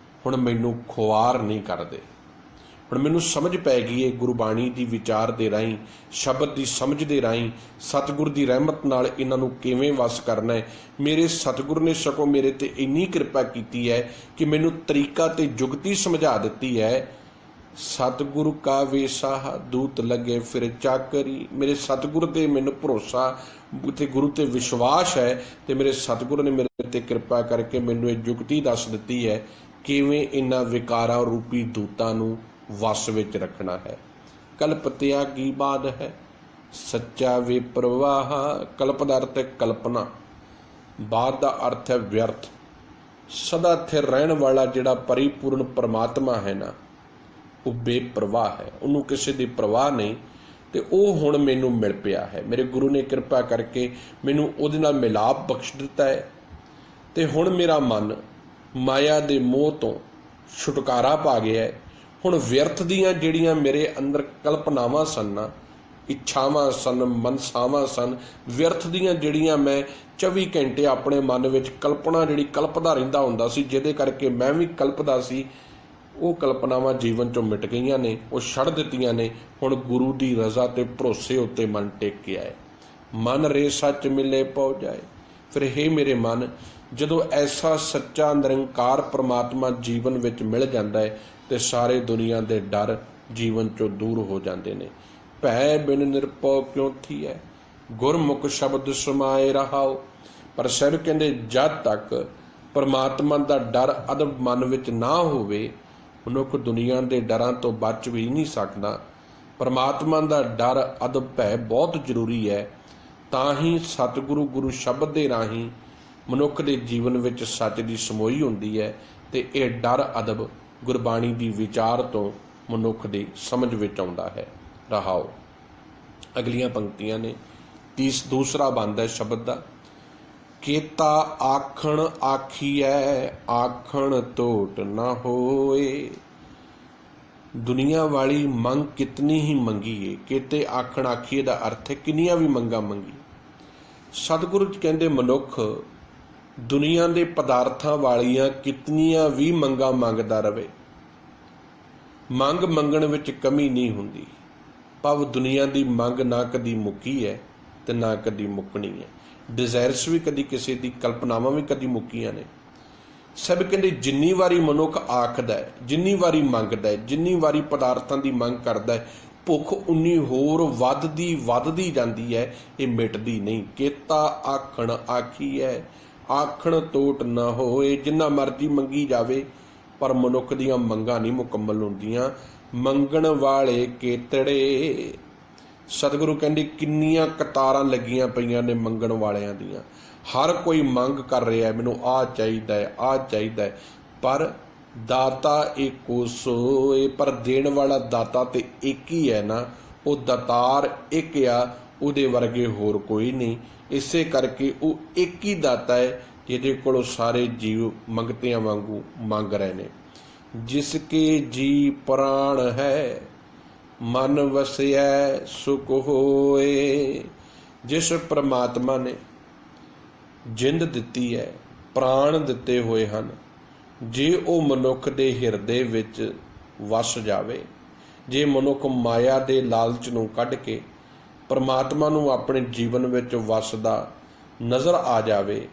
A: ਹੁਣ ਮੈਨੂੰ ਖੁਆਰ ਨਹੀਂ ਕਰਦੇ। ਹੁਣ ਮੈਨੂੰ ਸਮਝ ਪੈ ਗਈ ਹੈ ਗੁਰਬਾਣੀ ਦੀ ਵਿਚਾਰ ਦੇ ਰਾਹੀਂ, ਸ਼ਬਦ ਦੀ ਸਮਝ ਦੇ ਰਾਹੀਂ, ਸਤਿਗੁਰ ਦੀ ਰਹਿਮਤ ਨਾਲ ਇਹਨਾਂ ਨੂੰ ਕਿਵੇਂ ਵਸ ਕਰਨਾ ਹੈ। ਮੇਰੇ ਸਤਿਗੁਰ ਨੇ ਸਗੋਂ ਮੇਰੇ ਤੇ ਇੰਨੀ ਕਿਰਪਾ ਕੀਤੀ ਹੈ ਕਿ ਮੈਨੂੰ ਤਰੀਕਾ ਤੇ ਜੁਗਤੀ ਸਮਝਾ ਦਿੱਤੀ ਹੈ। ਸਤਿਗੁਰੂ ਕਾ ਵਿਸਾਹਾ, ਦੂਤ ਲੱਗੇ ਫਿਰ ਚਾਕਰੀ। ਮੇਰੇ ਸਤਿਗੁਰ ਤੇ ਮੈਨੂੰ ਭਰੋਸਾ ਤੇ ਗੁਰੂ ਤੇ ਵਿਸ਼ਵਾਸ ਹੈ, ਤੇ ਮੇਰੇ ਸਤਿਗੁਰ ਨੇ ਮੇਰੇ ਤੇ ਕਿਰਪਾ ਕਰਕੇ ਮੈਨੂੰ ਇਹ ਜੁਗਤੀ ਦੱਸ ਦਿੱਤੀ ਹੈ ਕਿਵੇਂ ਇਹਨਾਂ ਵਿਕਾਰਾਂ ਰੂਪੀ ਦੂਤਾਂ ਨੂੰ ਵਸ ਵਿੱਚ ਰੱਖਣਾ ਹੈ। ਕਲਪ ਤਿਆਗੀ ਬਾਦ ਹੈ, ਸੱਚਾ ਵੇ ਪ੍ਰਵਾਹ। ਕਲਪ ਦਾ ਅਰਥ ਹੈ ਕਲਪਨਾ, ਬਾਦ ਦਾ ਅਰਥ ਹੈ ਵਿਅਰਥ। ਸਦਾ ਸਥਿਰ ਰਹਿਣ ਵਾਲਾ ਜਿਹੜਾ ਪਰਿਪੂਰਨ ਪਰਮਾਤਮਾ ਹੈ ਨਾ, ਉਹ ਬੇਪਰਵਾਹ ਹੈ, ਉਹਨੂੰ ਕਿਸੇ ਦੀ ਪਰਵਾਹ ਨਹੀਂ। ਤੇ ਉਹ ਹੁਣ ਮੈਨੂੰ ਮਿਲ ਪਿਆ ਹੈ। ਮੇਰੇ ਗੁਰੂ ਨੇ ਕਿਰਪਾ ਕਰਕੇ ਮੈਨੂੰ ਉਹਦੇ ਨਾਲ ਮਿਲਾਪ ਬਖਸ਼ ਦਿੱਤਾ ਹੈ। ਤੇ ਹੁਣ ਮੇਰਾ ਮਨ ਮਾਇਆ ਦੇ ਮੋਹ ਤੋਂ ਛੁਟਕਾਰਾ ਪਾ ਗਿਆ ਹੈ। ਹੁਣ ਵਿਅਰਥ ਦੀਆਂ ਜਿਹੜੀਆਂ ਮੇਰੇ ਅੰਦਰ ਕਲਪਨਾਵਾਂ ਸਨ, ਇੱਛਾਵਾਂ ਸਨ, ਮਨਸਾਵਾਂ ਸਨ, ਵਿਅਰਥ ਦੀਆਂ ਜਿਹੜੀਆਂ ਮੈਂ 24 ਘੰਟੇ ਆਪਣੇ ਮਨ ਵਿੱਚ ਕਲਪਨਾ ਜਿਹੜੀ ਕਲਪਦਾ ਰਹਿੰਦਾ ਹੁੰਦਾ ਸੀ, ਜਿਹਦੇ ਕਰਕੇ ਮੈਂ ਵੀ ਕਲਪਦਾ ਸੀ, ਉਹ ਕਲਪਨਾਵਾਂ ਜੀਵਨ ਚੋਂ ਮਿਟ ਗਈਆਂ ਨੇ, ਉਹ ਛੱਡ ਦਿੱਤੀਆਂ ਨੇ। ਹੁਣ ਗੁਰੂ ਦੀ ਰਜ਼ਾ ਤੇ ਭਰੋਸੇ ਉੱਤੇ ਮਨ ਟੇਕਿਆ ਹੈ। ਮਨ ਰੇ ਸੱਚ ਮਿਲੇ ਪਹੁ ਜਾਏ। ਫਿਰ ਹੇ ਮੇਰੇ ਮਨ, ਜਦੋਂ ਐਸਾ ਸੱਚਾ ਨਿਰੰਕਾਰ ਪ੍ਰਮਾਤਮਾ ਜੀਵਨ ਵਿੱਚ ਮਿਲ ਜਾਂਦਾ ਹੈ ਤੇ ਸਾਰੇ ਦੁਨੀਆ ਦੇ ਡਰ ਜੀਵਨ ਚੋਂ ਦੂਰ ਹੋ ਜਾਂਦੇ ਨੇ। ਭੈ ਬਿਨ ਨਿਰਭਉ ਕਿਉਂ ਥੀਐ, ਗੁਰਮੁਖ ਸ਼ਬਦ ਸਮਾਏ ਰਹਾਓ। ਪਰ ਸਾਹਿਬ ਕਹਿੰਦੇ ਜਦ ਤੱਕ ਪਰਮਾਤਮਾ ਦਾ ਡਰ ਅਦਬ ਮਨ ਵਿੱਚ ਨਾ ਹੋਵੇ, ਮਨੁੱਖ ਦੁਨੀਆ ਦੇ ਡਰਾਂ ਤੋਂ ਬਚ ਵੀ ਨਹੀਂ ਸਕਦਾ। ਪਰਮਾਤਮਾ ਦਾ ਡਰ ਅਦਬ ਭੈ ਬਹੁਤ ਜ਼ਰੂਰੀ ਹੈ। ਤਾਂ ਹੀ ਸਤਿਗੁਰੂ ਗੁਰੂ ਸ਼ਬਦ ਦੇ ਰਾਹੀਂ ਮਨੁੱਖ ਦੇ ਜੀਵਨ ਵਿੱਚ ਸੱਚ ਦੀ ਸਮੋਈ ਹੁੰਦੀ ਹੈ। ਤੇ ਇਹ ਡਰ ਅਦਬ ਗੁਰਬਾਣੀ ਦੀ ਵਿਚਾਰ ਤੋਂ ਮਨੁੱਖ ਦੀ ਸਮਝ ਵਿੱਚ ਆਉਂਦਾ ਹੈ। ਰਹਾਓ। ਅਗਲੀਆਂ ਪੰਕਤੀਆਂ ਨੇ। ਦੂਸਰਾ ਬੰਦ ਹੈ ਸ਼ਬਦ ਦਾ। ਕੇਤਾ ਆਖਣ ਆਖੀਐ, ਆਖਣ ਤੋਟ ਨਾ ਹੋਏ। ਦੁਨੀਆ ਵਾਲੀ ਮੰਗ ਕਿਤਨੀ ਹੀ ਮੰਗੀਏ। ਕੇਤੇ ਆਖਣ ਆਖੀਏ ਦਾ ਅਰਥ ਹੈ ਕਿੰਨੀਆਂ ਵੀ ਮੰਗਾਂ ਮੰਗੀ। ਸਤਿਗੁਰੂ ਕਹਿੰਦੇ ਮਨੁੱਖ ਦੁਨੀਆ ਦੇ ਪਦਾਰਥਾਂ ਵਾਲੀਆਂ ਕਿਤਨੀਆਂ ਵੀ ਮੰਗਾਂ ਮੰਗਦਾ ਰਵੇ, ਮੰਗ ਮੰਗਣ ਵਿੱਚ ਕਮੀ ਨਹੀਂ ਹੁੰਦੀ। ਭਾਵ ਦੁਨੀਆ ਦੀ ਮੰਗ ਨਾ ਕਦੀ ਮੁੱਕੀ ਹੈ ਤੇ ਨਾ ਕਦੀ ਮੁੱਕਣੀ ਹੈ। ਡਿਜ਼ਾਇਰਸ ਵੀ ਕਦੀ ਕਿਸੇ ਦੀ, ਕਲਪਨਾਵਾਂ ਵੀ ਕਦੀ ਮੁੱਕੀਆਂ ਨੇ। ਸਭ ਕਹਿੰਦੇ ਜਿੰਨੀ ਵਾਰੀ ਮਨੁੱਖ ਆਖਦਾ ਹੈ, ਜਿੰਨੀ ਵਾਰੀ ਮੰਗਦਾ ਹੈ, ਜਿੰਨੀ ਵਾਰੀ ਪਦਾਰਥਾਂ ਦੀ ਮੰਗ ਕਰਦਾ ਹੈ, ਭੁੱਖ ਉਨੀ ਹੋਰ ਵੱਧਦੀ ਜਾਂਦੀ ਹੈ, ਇਹ ਮਿਟਦੀ ਨਹੀਂ। ਕੇਤਾ ਆਖਣ ਆਖੀ ਹੈ, ਆਖਣ ਟੋਟ ਨਾ ਹੋਏ। ਜਿੰਨਾ ਮਰਜ਼ੀ ਮੰਗੀ ਜਾਵੇ ਪਰ ਮਨੁੱਖ ਦੀਆਂ ਮੰਗਾਂ ਨਹੀਂ ਮੁਕੰਮਲ ਹੁੰਦੀਆਂ। ਮੰਗਣ ਵਾਲੇ ਕੇਤੜੇ। ਸਤਿਗੁਰੂ ਕਹਿੰਦੇ ਕਿੰਨੀਆਂ ਕਤਾਰਾਂ ਲੱਗੀਆਂ ਪਈਆਂ ਨੇ ਮੰਗਣ ਵਾਲਿਆਂ ਦੀਆਂ। ਹਰ ਕੋਈ ਮੰਗ ਕਰ ਰਿਹਾ, ਮੈਨੂੰ ਆਹ ਚਾਹੀਦਾ ਹੈ, ਆਹ ਚਾਹੀਦਾ ਹੈ, ਪਰ ਦਾਤਾ ਏਕੋ ਸੋਏ। ਪਰ ਦੇਣ ਵਾਲਾ ਦਾਤਾ ਤੇ ਇੱਕ ਹੀ ਹੈ ਨਾ, ਉਹ ਦਾਤਾਰ ਇੱਕ ਆ, ਉਹਦੇ ਵਰਗੇ ਹੋਰ ਕੋਈ ਨਹੀਂ। ਇਸੇ ਕਰਕੇ ਉਹ ਇੱਕ ਹੀ ਦਾਤਾ ਹੈ ਜਿਹਦੇ ਕੋਲੋਂ ਸਾਰੇ ਜੀਵ ਮੰਗਤਿਆਂ ਵਾਂਗੂ ਮੰਗ ਰਹੇ ਨੇ। ਜਿਸ ਕੇ ਜੀ ਪ੍ਰਾਣ ਹੈ ਮਨ ਵਸਿਐ ਸੁਖ ਹੋਏ। ਜਿਸ ਪ੍ਰਮਾਤਮਾ ਨੇ ਜਿੰਦ ਦਿੱਤੀ ਹੈ, ਪ੍ਰਾਣ ਦਿੱਤੇ ਹੋਏ ਹਨ, ਜੇ ਉਹ ਮਨੁੱਖ ਦੇ ਹਿਰਦੇ ਵਿੱਚ ਵਸ ਜਾਵੇ, ਜੇ ਮਨੁੱਖ ਮਾਇਆ ਦੇ ਲਾਲਚ ਨੂੰ ਕੱਢ ਕੇ ਪਰਮਾਤਮਾ ਨੂੰ ਆਪਣੇ ਜੀਵਨ ਵਿੱਚ ਵਸਦਾ ਨਜ਼ਰ ਆ ਜਾਵੇ,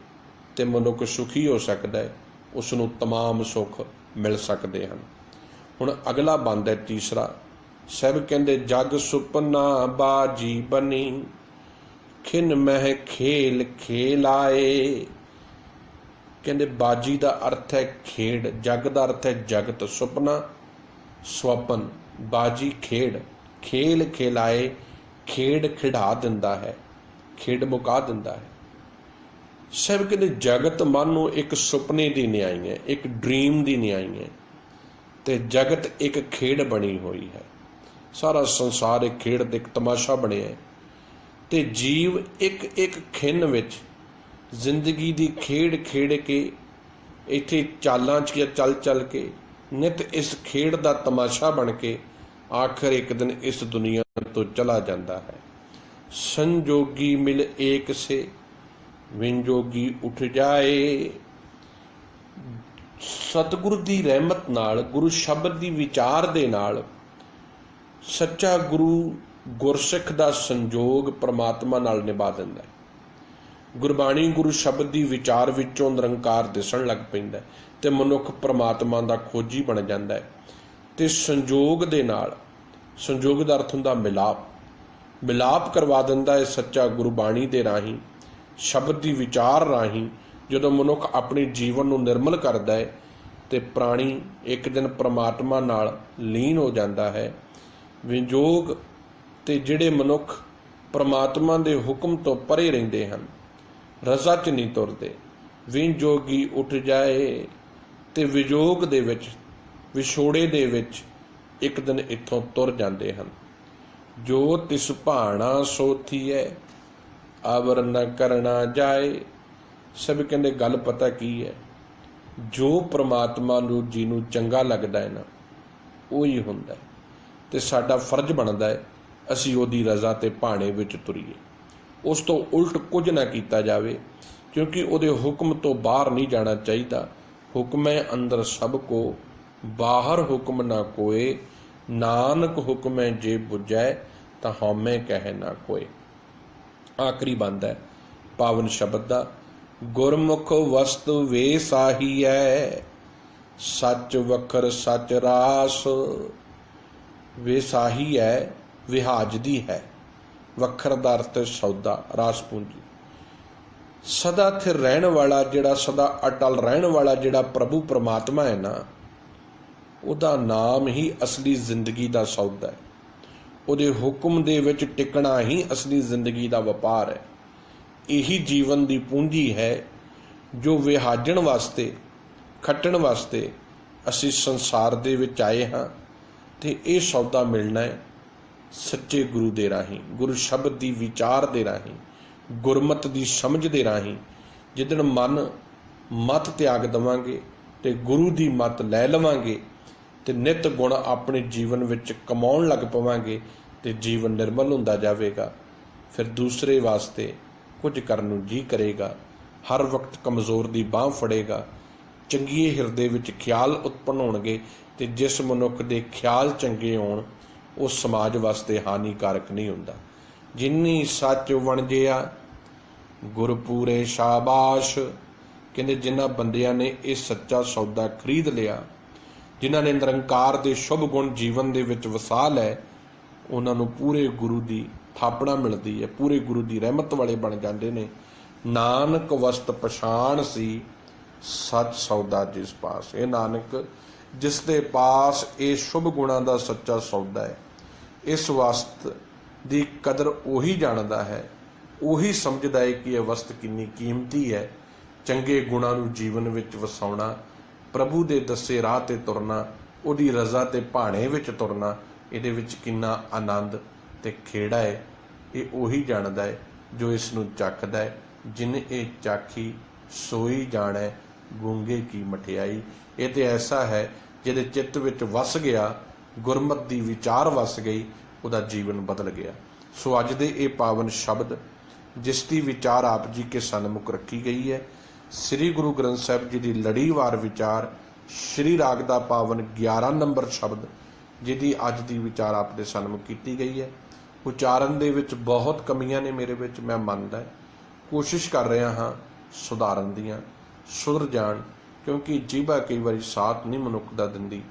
A: ਤੇ ਮਨੁੱਖ ਸੁਖੀ ਹੋ ਸਕਦਾ ਹੈ, ਉਸ ਨੂੰ ਤਮਾਮ ਸੁੱਖ ਮਿਲ ਸਕਦੇ ਹਨ। ਹੁਣ ਅਗਲਾ ਬੰਦ ਹੈ ਤੀਸਰਾ। ਸਭ ਕਹਿੰਦੇ ਜਗ ਸੁਪਨਾ ਬਾਜੀ ਬਣੀ, ਖਿਨ ਮਹਿ ਖੇਲ ਖੇਲਾਏ। ਕਹਿੰਦੇ ਬਾਜੀ ਦਾ ਅਰਥ ਹੈ ਖੇਡ, ਜਗ ਦਾ ਅਰਥ ਹੈ ਜਗਤ, ਸੁਪਨਾ ਸਵਪਨ, ਬਾਜੀ ਖੇਡ, ਖੇਲ ਖੇਲਾਏ, ਖੇਡ ਖਿਡਾ ਦਿੰਦਾ ਹੈ, ਖੇਡ ਮੁਕਾ ਦਿੰਦਾ ਹੈ। ਸਭ ਕਹਿੰਦੇ ਜਗਤ ਮਨ ਨੂੰ ਇੱਕ ਸੁਪਨੇ ਦੀ ਨਿਆਈ ਹੈ, ਇੱਕ ਡ੍ਰੀਮ ਦੀ ਨਿਆਈ ਹੈ, ਤੇ ਜਗਤ ਇੱਕ ਖੇਡ ਬਣੀ ਹੋਈ ਹੈ। ਸਾਰਾ ਸੰਸਾਰ ਇੱਕ ਖੇਡ ਦਾ ਇੱਕ ਤਮਾਸ਼ਾ ਬਣਿਆ ਹੈ, ਤੇ ਜੀਵ ਇੱਕ ਇੱਕ ਖਿੰਨ ਵਿੱਚ ਜ਼ਿੰਦਗੀ ਦੀ ਖੇਡ ਖੇਡ ਕੇ ਇੱਥੇ ਚਾਲਾਂ 'ਚ ਚੱਲ ਕੇ ਨਿਤ ਇਸ ਖੇਡ ਦਾ ਤਮਾਸ਼ਾ ਬਣ ਕੇ ਆਖਰ ਇੱਕ ਦਿਨ ਇਸ ਦੁਨੀਆ ਤੋਂ ਚਲਾ ਜਾਂਦਾ ਹੈ। ਸੰਜੋਗੀ ਮਿਲ ਏਕ ਸੇ ਵਿੰਜੋਗੀ ਉੱਠ ਜਾਏ। ਸਤਿਗੁਰੂ ਦੀ ਰਹਿਮਤ ਨਾਲ, ਗੁਰੂ ਸ਼ਬਦ ਦੀ ਵਿਚਾਰ ਦੇ ਨਾਲ ਸੱਚਾ ਗੁਰੂ ਗੁਰਸਿੱਖ ਦਾ ਸੰਜੋਗ ਪ੍ਰਮਾਤਮਾ ਨਾਲ ਨਿਭਾ ਦਿੰਦਾ ਹੈ। ਗੁਰਬਾਣੀ ਗੁਰੂ ਸ਼ਬਦ ਦੀ ਵਿਚਾਰ ਵਿੱਚੋਂ ਨਿਰੰਕਾਰ ਦਿਸਣ ਲੱਗ ਪੈਂਦਾ ਤੇ ਮਨੁੱਖ ਪ੍ਰਮਾਤਮਾ ਦਾ ਖੋਜੀ ਬਣ ਜਾਂਦਾ ਹੈ। ਤੇ ਸੰਜੋਗ ਦੇ ਨਾਲ, ਸੰਜੋਗ ਦਾ ਅਰਥ ਹੁੰਦਾ ਮਿਲਾਪ ਕਰਵਾ ਦਿੰਦਾ ਹੈ ਸੱਚਾ ਗੁਰਬਾਣੀ ਦੇ ਰਾਹੀਂ, ਸ਼ਬਦ ਦੀ ਵਿਚਾਰ ਰਾਹੀਂ। ਜਦੋਂ ਮਨੁੱਖ ਆਪਣੇ ਜੀਵਨ ਨੂੰ ਨਿਰਮਲ ਕਰਦਾ ਹੈ ਤੇ ਪ੍ਰਾਣੀ ਇੱਕ ਦਿਨ ਪ੍ਰਮਾਤਮਾ ਨਾਲ ਲੀਨ ਹੋ ਜਾਂਦਾ ਹੈ। ਵਿਜੋਗ ਤੇ ਜਿਹੜੇ ਮਨੁੱਖ ਪ੍ਰਮਾਤਮਾ ਦੇ ਹੁਕਮ ਤੋਂ ਪਰੇ ਰਹਿੰਦੇ ਹਨ, ਰਜ਼ਾ 'ਚ ਨਹੀਂ ਤੁਰਦੇ, ਵਿੰਜੋਗੀ ਉੱਠ ਜਾਏ, ਤੇ ਵਿਜੋਗ ਦੇ ਵਿੱਚ, ਵਿਛੋੜੇ ਦੇ ਵਿੱਚ ਇੱਕ ਦਿਨ ਇੱਥੋਂ ਤੁਰ ਜਾਂਦੇ ਹਨ। ਜੋ ਤਿਸ ਭਾਣਾ ਸੋਥੀਐ ਆਵਰ ਨ ਕਰਨਾ ਜਾਏ। ਸਭ ਕਹਿੰਦੇ ਗੱਲ ਪਤਾ ਕੀ ਹੈ, ਜੋ ਪ੍ਰਮਾਤਮਾ ਨੂੰ ਜਿਹਨੂੰ ਚੰਗਾ ਲੱਗਦਾ ਹੈ ਨਾ, ਉਹੀ ਹੁੰਦਾ ਹੈ, ਤੇ ਸਾਡਾ ਫਰਜ਼ ਬਣਦਾ ਹੈ ਅਸੀਂ ਉਹਦੀ ਰਜ਼ਾ ਤੇ ਭਾਣੇ ਵਿੱਚ ਤੁਰੀਏ, ਉਸ ਤੋਂ ਉਲਟ ਕੁਝ ਨਾ ਕੀਤਾ ਜਾਵੇ, ਕਿਉਂਕਿ ਉਹਦੇ ਹੁਕਮ ਤੋਂ ਬਾਹਰ ਨਹੀਂ ਜਾਣਾ ਚਾਹੀਦਾ। ਹੁਕਮੈ ਅੰਦਰ ਸਭ ਕੋ ਬਾਹਰ ਹੁਕਮ ਨਾ ਕੋਏ, ਨਾਨਕ ਹੁਕਮੈ ਜੇ ਬੁਝੈ ਤਾਂ ਹਉਮੈ ਕਹਿ ਨਾ ਕੋਏ। ਆਖਰੀ ਬੰਦ ਹੈ ਪਾਵਨ ਸ਼ਬਦ ਦਾ। ਗੁਰਮੁਖ ਵਸਤ ਵੇ ਸਾਹੀ ਹੈ, ਸੱਚ ਵਖਰ ਸੱਚ ਰਾਸ। ਵੇ ਸਾਹੀ ਹੈ, ਵਿਹਾਜਦੀ ਹੈ, ਵਖਰ ਦਾ ਅਰਥ ਸੌਦਾ, ਰਾਸ ਪੂੰਜੀ। ਸਦਾ ਸਥਿਰ ਰਹਿਣ ਵਾਲਾ, ਜਿਹੜਾ ਸਦਾ ਅਟਲ ਰਹਿਣ ਵਾਲਾ ਜਿਹੜਾ ਪ੍ਰਭੂ ਪਰਮਾਤਮਾ ਹੈ ਨਾ, ਉਹਦਾ ਨਾਮ ਹੀ ਅਸਲੀ ਜ਼ਿੰਦਗੀ ਦਾ ਸੌਦਾ ਹੈ। ਉਹਦੇ ਹੁਕਮ ਦੇ ਵਿੱਚ ਟਿਕਣਾ ਹੀ ਅਸਲੀ ਜ਼ਿੰਦਗੀ ਦਾ ਵਪਾਰ ਹੈ। ਇਹੀ ਜੀਵਨ ਦੀ ਪੂੰਜੀ ਹੈ ਜੋ ਵਿਹਾਜਣ ਵਾਸਤੇ, ਖੱਟਣ ਵਾਸਤੇ ਅਸੀਂ ਸੰਸਾਰ ਦੇ ਵਿੱਚ ਆਏ ਹਾਂ। ਤੇ ਇਹ ਸੌਦਾ ਮਿਲਣਾ ਹੈ ਸੱਚੇ ਗੁਰੂ ਦੇ ਰਾਹੀਂ, ਗੁਰੂ ਸ਼ਬਦ ਦੀ ਵਿਚਾਰ ਦੇ ਰਾਹੀਂ, ਗੁਰਮਤ ਦੀ ਸਮਝ ਦੇ ਰਾਹੀਂ। ਜਿੱਦਣ ਮਤ ਤਿਆਗ ਦੇਵਾਂਗੇ ਤੇ ਗੁਰੂ ਦੀ ਮਤ ਲੈ ਲਵਾਂਗੇ ਤੇ ਨਿਤ ਗੁਣ ਆਪਣੇ ਜੀਵਨ ਵਿੱਚ ਕਮਾਉਣ ਲੱਗ ਪਵਾਂਗੇ ਤੇ ਜੀਵਨ ਨਿਰਮਲ ਹੁੰਦਾ ਜਾਵੇਗਾ। ਫਿਰ ਦੂਸਰੇ ਵਾਸਤੇ ਕੁਝ ਕਰਨ ਨੂੰ ਜੀ ਕਰੇਗਾ, ਹਰ ਵਕਤ ਕਮਜ਼ੋਰ ਦੀ ਬਾਂਹ ਫੜੇਗਾ, ਚੰਗੇ ਹਿਰਦੇ ਵਿੱਚ ਖਿਆਲ ਉਤਪੰਨ ਹੋਣਗੇ, ਤੇ ਜਿਸ ਮਨੁੱਖ ਦੇ ਖਿਆਲ ਚੰਗੇ ਹੋਣ ਉਹ ਸਮਾਜ ਵਾਸਤੇ ਹਾਨੀਕਾਰਕ ਨਹੀਂ ਹੁੰਦਾ। ਜਿੰਨੀ ਸੱਚ ਵਣਜਿਆ ਗੁਰਪੂਰੇ ਸ਼ਾਬਾਸ਼, ਕਹਿੰਦੇ ਜਿਨ੍ਹਾਂ ਬੰਦਿਆਂ ਨੇ ਇਹ ਸੱਚਾ ਸੌਦਾ ਖਰੀਦ ਲਿਆ, ਜਿਨ੍ਹਾਂ ਨੇ ਨਿਰੰਕਾਰ ਦੇ ਸ਼ੁਭ ਗੁਣ ਜੀਵਨ ਦੇ ਵਿੱਚ ਵਸਾ ਲਏ, ਉਹਨਾਂ ਨੂੰ ਪੂਰੇ ਗੁਰੂ ਦੀ ਥਾਪਣਾ ਮਿਲਦੀ ਹੈ, ਪੂਰੇ ਗੁਰੂ ਦੀ ਰਹਿਮਤ ਵਾਲੇ ਬਣ ਜਾਂਦੇ ਨੇ। ਨਾਨਕ ਵਸਤ ਪਛਾਣ ਸੀ ਸੱਚ ਸੌਦਾ ਜਿਸ ਪਾਸ। ਇਹ ਨਾਨਕ ਜਿਸ ਦੇ ਪਾਸ ਇਹ ਸ਼ੁਭ ਗੁਣਾਂ ਦਾ ਸੱਚਾ ਸੌਦਾ ਹੈ, ਇਸ ਵਸਤ ਦੀ ਕਦਰ ਉਹੀ ਜਾਣਦਾ ਹੈ, ਉਹੀ ਸਮਝਦਾ ਹੈ ਕਿ ਇਹ ਵਸਤ ਕਿੰਨੀ ਕੀਮਤੀ ਹੈ। ਚੰਗੇ ਗੁਣਾਂ ਨੂੰ ਜੀਵਨ ਵਿੱਚ ਵਸਾਉਣਾ, ਪ੍ਰਭੂ ਦੇ ਦੱਸੇ ਰਾਹ ਤੇ ਤੁਰਨਾ, ਉਹਦੀ ਰਜ਼ਾ ਤੇ ਭਾਣੇ ਵਿੱਚ ਤੁਰਨਾ, ਇਹਦੇ ਵਿੱਚ ਕਿੰਨਾ ਆਨੰਦ ਤੇ ਖੇੜਾ ਹੈ, ਇਹ ਉਹੀ ਜਾਣਦਾ ਹੈ ਜੋ ਇਸ ਨੂੰ ਚੱਖਦਾ ਹੈ। ਜਿਨ ਇਹ ਚਾਖੀ ਸੋਈ ਜਾਣੈ ਗੂੰਗੇ ਕੀ ਮਠਿਆਈ। ਇਹ ਤੇ ਐਸਾ ਹੈ ਜਿਹਦੇ ਚਿੱਤ ਵਿੱਚ ਵਸ ਗਿਆ, ਗੁਰਮਤਿ ਦੀ ਵਿਚਾਰ ਵਸ ਗਈ, ਉਹਦਾ ਜੀਵਨ ਬਦਲ ਗਿਆ। ਸੋ ਅੱਜ ਦੇ ਇਹ ਪਾਵਨ ਸ਼ਬਦ ਜਿਸ ਦੀ ਵਿਚਾਰ ਆਪ ਜੀ ਕੇ ਸਨਮੁਖ ਰੱਖੀ ਗਈ ਹੈ, ਸ੍ਰੀ ਗੁਰੂ ਗ੍ਰੰਥ ਸਾਹਿਬ ਜੀ ਦੀ ਲੜੀਵਾਰ ਵਿਚਾਰ, ਸ਼੍ਰੀ ਰਾਗ ਦਾ ਪਾਵਨ 11 ਨੰਬਰ ਸ਼ਬਦ ਜਿਹਦੀ ਅੱਜ ਦੀ ਵਿਚਾਰ ਆਪ ਦੇ ਸਨਮੁਖ ਕੀਤੀ ਗਈ ਹੈ। ਉਚਾਰਨ ਦੇ ਵਿੱਚ ਬਹੁਤ ਕਮੀਆਂ ਨੇ ਮੇਰੇ ਵਿੱਚ, ਮੈਂ ਮੰਨਦਾ, ਕੋਸ਼ਿਸ਼ ਕਰ ਰਿਹਾ ਹਾਂ ਸੁਧਾਰਨ ਦੀਆਂ, ਸੁਧਰ ਜਾਣ, ਕਿਉਂਕਿ ਜੀਭਾ ਕਈ ਵਾਰੀ ਸਾਥ ਨਹੀਂ ਮਨੁੱਖ ਦਾ ਦਿੰਦੀ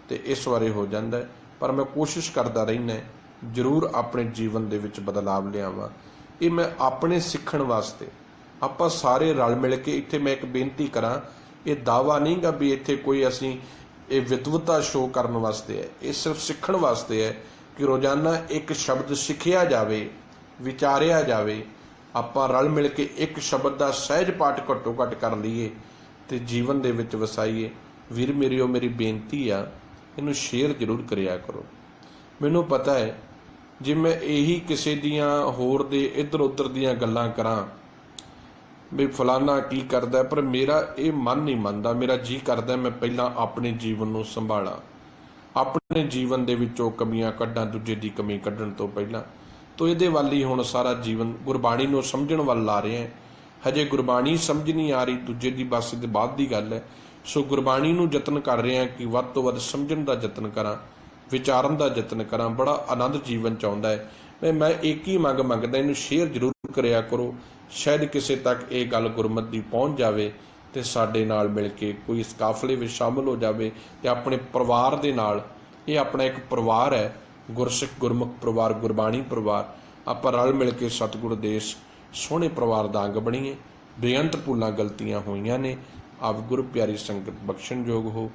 A: ਤੇ ਇਸ ਬਾਰੇ ਹੋ ਜਾਂਦਾ, ਪਰ ਮੈਂ ਕੋਸ਼ਿਸ਼ ਕਰਦਾ ਰਹਿਣਾ ਜ਼ਰੂਰ ਆਪਣੇ ਜੀਵਨ ਦੇ ਵਿੱਚ ਬਦਲਾਵ ਲਿਆਵਾਂ। ਇਹ ਮੈਂ ਆਪਣੇ ਸਿੱਖਣ ਵਾਸਤੇ, ਆਪਾਂ ਸਾਰੇ ਰਲ ਮਿਲ ਕੇ ਇੱਥੇ ਮੈਂ ਇੱਕ ਬੇਨਤੀ ਕਰਾਂ, ਇਹ ਦਾਵਾ ਨਹੀਂ ਗਾ ਵੀ ਇੱਥੇ ਕੋਈ ਅਸੀਂ ਇਹ ਵਿਦਵਤਾ ਸ਼ੋਅ ਕਰਨ ਵਾਸਤੇ ਹੈ, ਇਹ ਸਿਰਫ ਸਿੱਖਣ ਵਾਸਤੇ ਹੈ ਕਿ ਰੋਜ਼ਾਨਾ ਇੱਕ ਸ਼ਬਦ ਸਿੱਖਿਆ ਜਾਵੇ, ਵਿਚਾਰਿਆ ਜਾਵੇ। ਆਪਾਂ ਰਲ ਮਿਲ ਕੇ ਇੱਕ ਸ਼ਬਦ ਦਾ ਸਹਿਜ ਪਾਠ ਘੱਟੋ ਘੱਟ ਕਰ ਲਈਏ ਤੇ ਜੀਵਨ ਦੇ ਵਿੱਚ ਵਸਾਈਏ। ਵੀਰ ਮੇਰਿਓ, ਮੇਰੀ ਬੇਨਤੀ ਆ, ਇਹਨੂੰ ਸ਼ੇਅਰ ਜ਼ਰੂਰ ਕਰਿਆ ਕਰੋ। ਮੈਨੂੰ ਪਤਾ ਹੈ ਜੇ ਮੈਂ ਇਹੀ ਕਿਸੇ ਦੀਆਂ ਹੋਰ ਦੇ ਇੱਧਰ ਉੱਧਰ ਦੀਆਂ ਗੱਲਾਂ ਕਰਾਂ ਵੀ ਫਲਾਨਾ ਕੀ ਕਰਦਾ, ਪਰ ਮੇਰਾ ਇਹ ਮਨ ਨਹੀਂ ਮੰਨਦਾ। ਮੇਰਾ ਜੀ ਕਰਦਾ ਮੈਂ ਪਹਿਲਾਂ ਆਪਣੇ ਜੀਵਨ ਨੂੰ ਸੰਭਾਲਾਂ, ਆਪਣੇ ਜੀਵਨ ਦੇ ਵਿੱਚੋਂ ਕਮੀਆਂ ਕੱਢਾਂ, ਦੂਜੇ ਦੀ ਕਮੀ ਕੱਢਣ ਤੋਂ ਪਹਿਲਾਂ। ਤੋ ਇਹਦੇ ਵੱਲ ਹੀ ਹੁਣ ਸਾਰਾ ਜੀਵਨ ਗੁਰਬਾਣੀ ਨੂੰ ਸਮਝਣ ਵੱਲ ਲਾ ਰਹੇ ਹਾਂ। ਹਜੇ ਗੁਰਬਾਣੀ ਸਮਝ ਨਹੀਂ ਆ ਰਹੀ, ਦੂਜੇ ਦੀ ਬਸ ਦੇ ਬਾਅਦ ਦੀ ਗੱਲ ਹੈ। ਸੋ ਗੁਰਬਾਣੀ ਨੂੰ ਯਤਨ ਕਰ ਰਹੇ ਹਾਂ ਕਿ ਵੱਧ ਤੋਂ ਵੱਧ ਸਮਝਣ ਦਾ ਯਤਨ ਕਰਾਂ, ਵਿਚਾਰਨ ਦਾ ਯਤਨ ਕਰਾਂ। ਬੜਾ ਆਨੰਦ ਜੀਵਨ 'ਚ ਆਉਂਦਾ ਹੈ। ਮੈਂ ਇੱਕ ਹੀ ਮੰਗਦਾ, ਇਹਨੂੰ ਸ਼ੇਅਰ ਜ਼ਰੂਰ ਕਰਿਆ ਕਰੋ। ਸ਼ਾਇਦ ਕਿਸੇ ਤੱਕ ਇਹ ਗੱਲ ਗੁਰਮਤਿ ਦੀ ਪਹੁੰਚ ਜਾਵੇ ਤੇ ਸਾਡੇ ਨਾਲ ਮਿਲ ਕੇ ਕੋਈ ਇਸ ਕਾਫਲੇ ਵਿੱਚ ਸ਼ਾਮਲ ਹੋ ਜਾਵੇ ਤੇ ਆਪਣੇ ਪਰਿਵਾਰ ਦੇ ਨਾਲ, ਇਹ ਆਪਣਾ ਇੱਕ ਪਰਿਵਾਰ ਹੈ, ਗੁਰਸਿੱਖ ਗੁਰਮੁਖ ਪਰਿਵਾਰ, ਗੁਰਬਾਣੀ ਪਰਿਵਾਰ, ਆਪਾਂ ਰਲ ਮਿਲ ਕੇ ਸਤਿਗੁਰ ਦੇਸ਼ ਸੋਹਣੇ ਪਰਿਵਾਰ ਦਾ ਅੰਗ ਬਣੀਏ। ਬੇਅੰਤ ਭੁੱਲਾਂ ਗਲਤੀਆਂ ਹੋਈਆਂ ਨੇ, ਆਪ ਗੁਰੂ ਪਿਆਰੀ ਸੰਗਤ ਬਖਸ਼ਣਯੋਗ ਹੋ।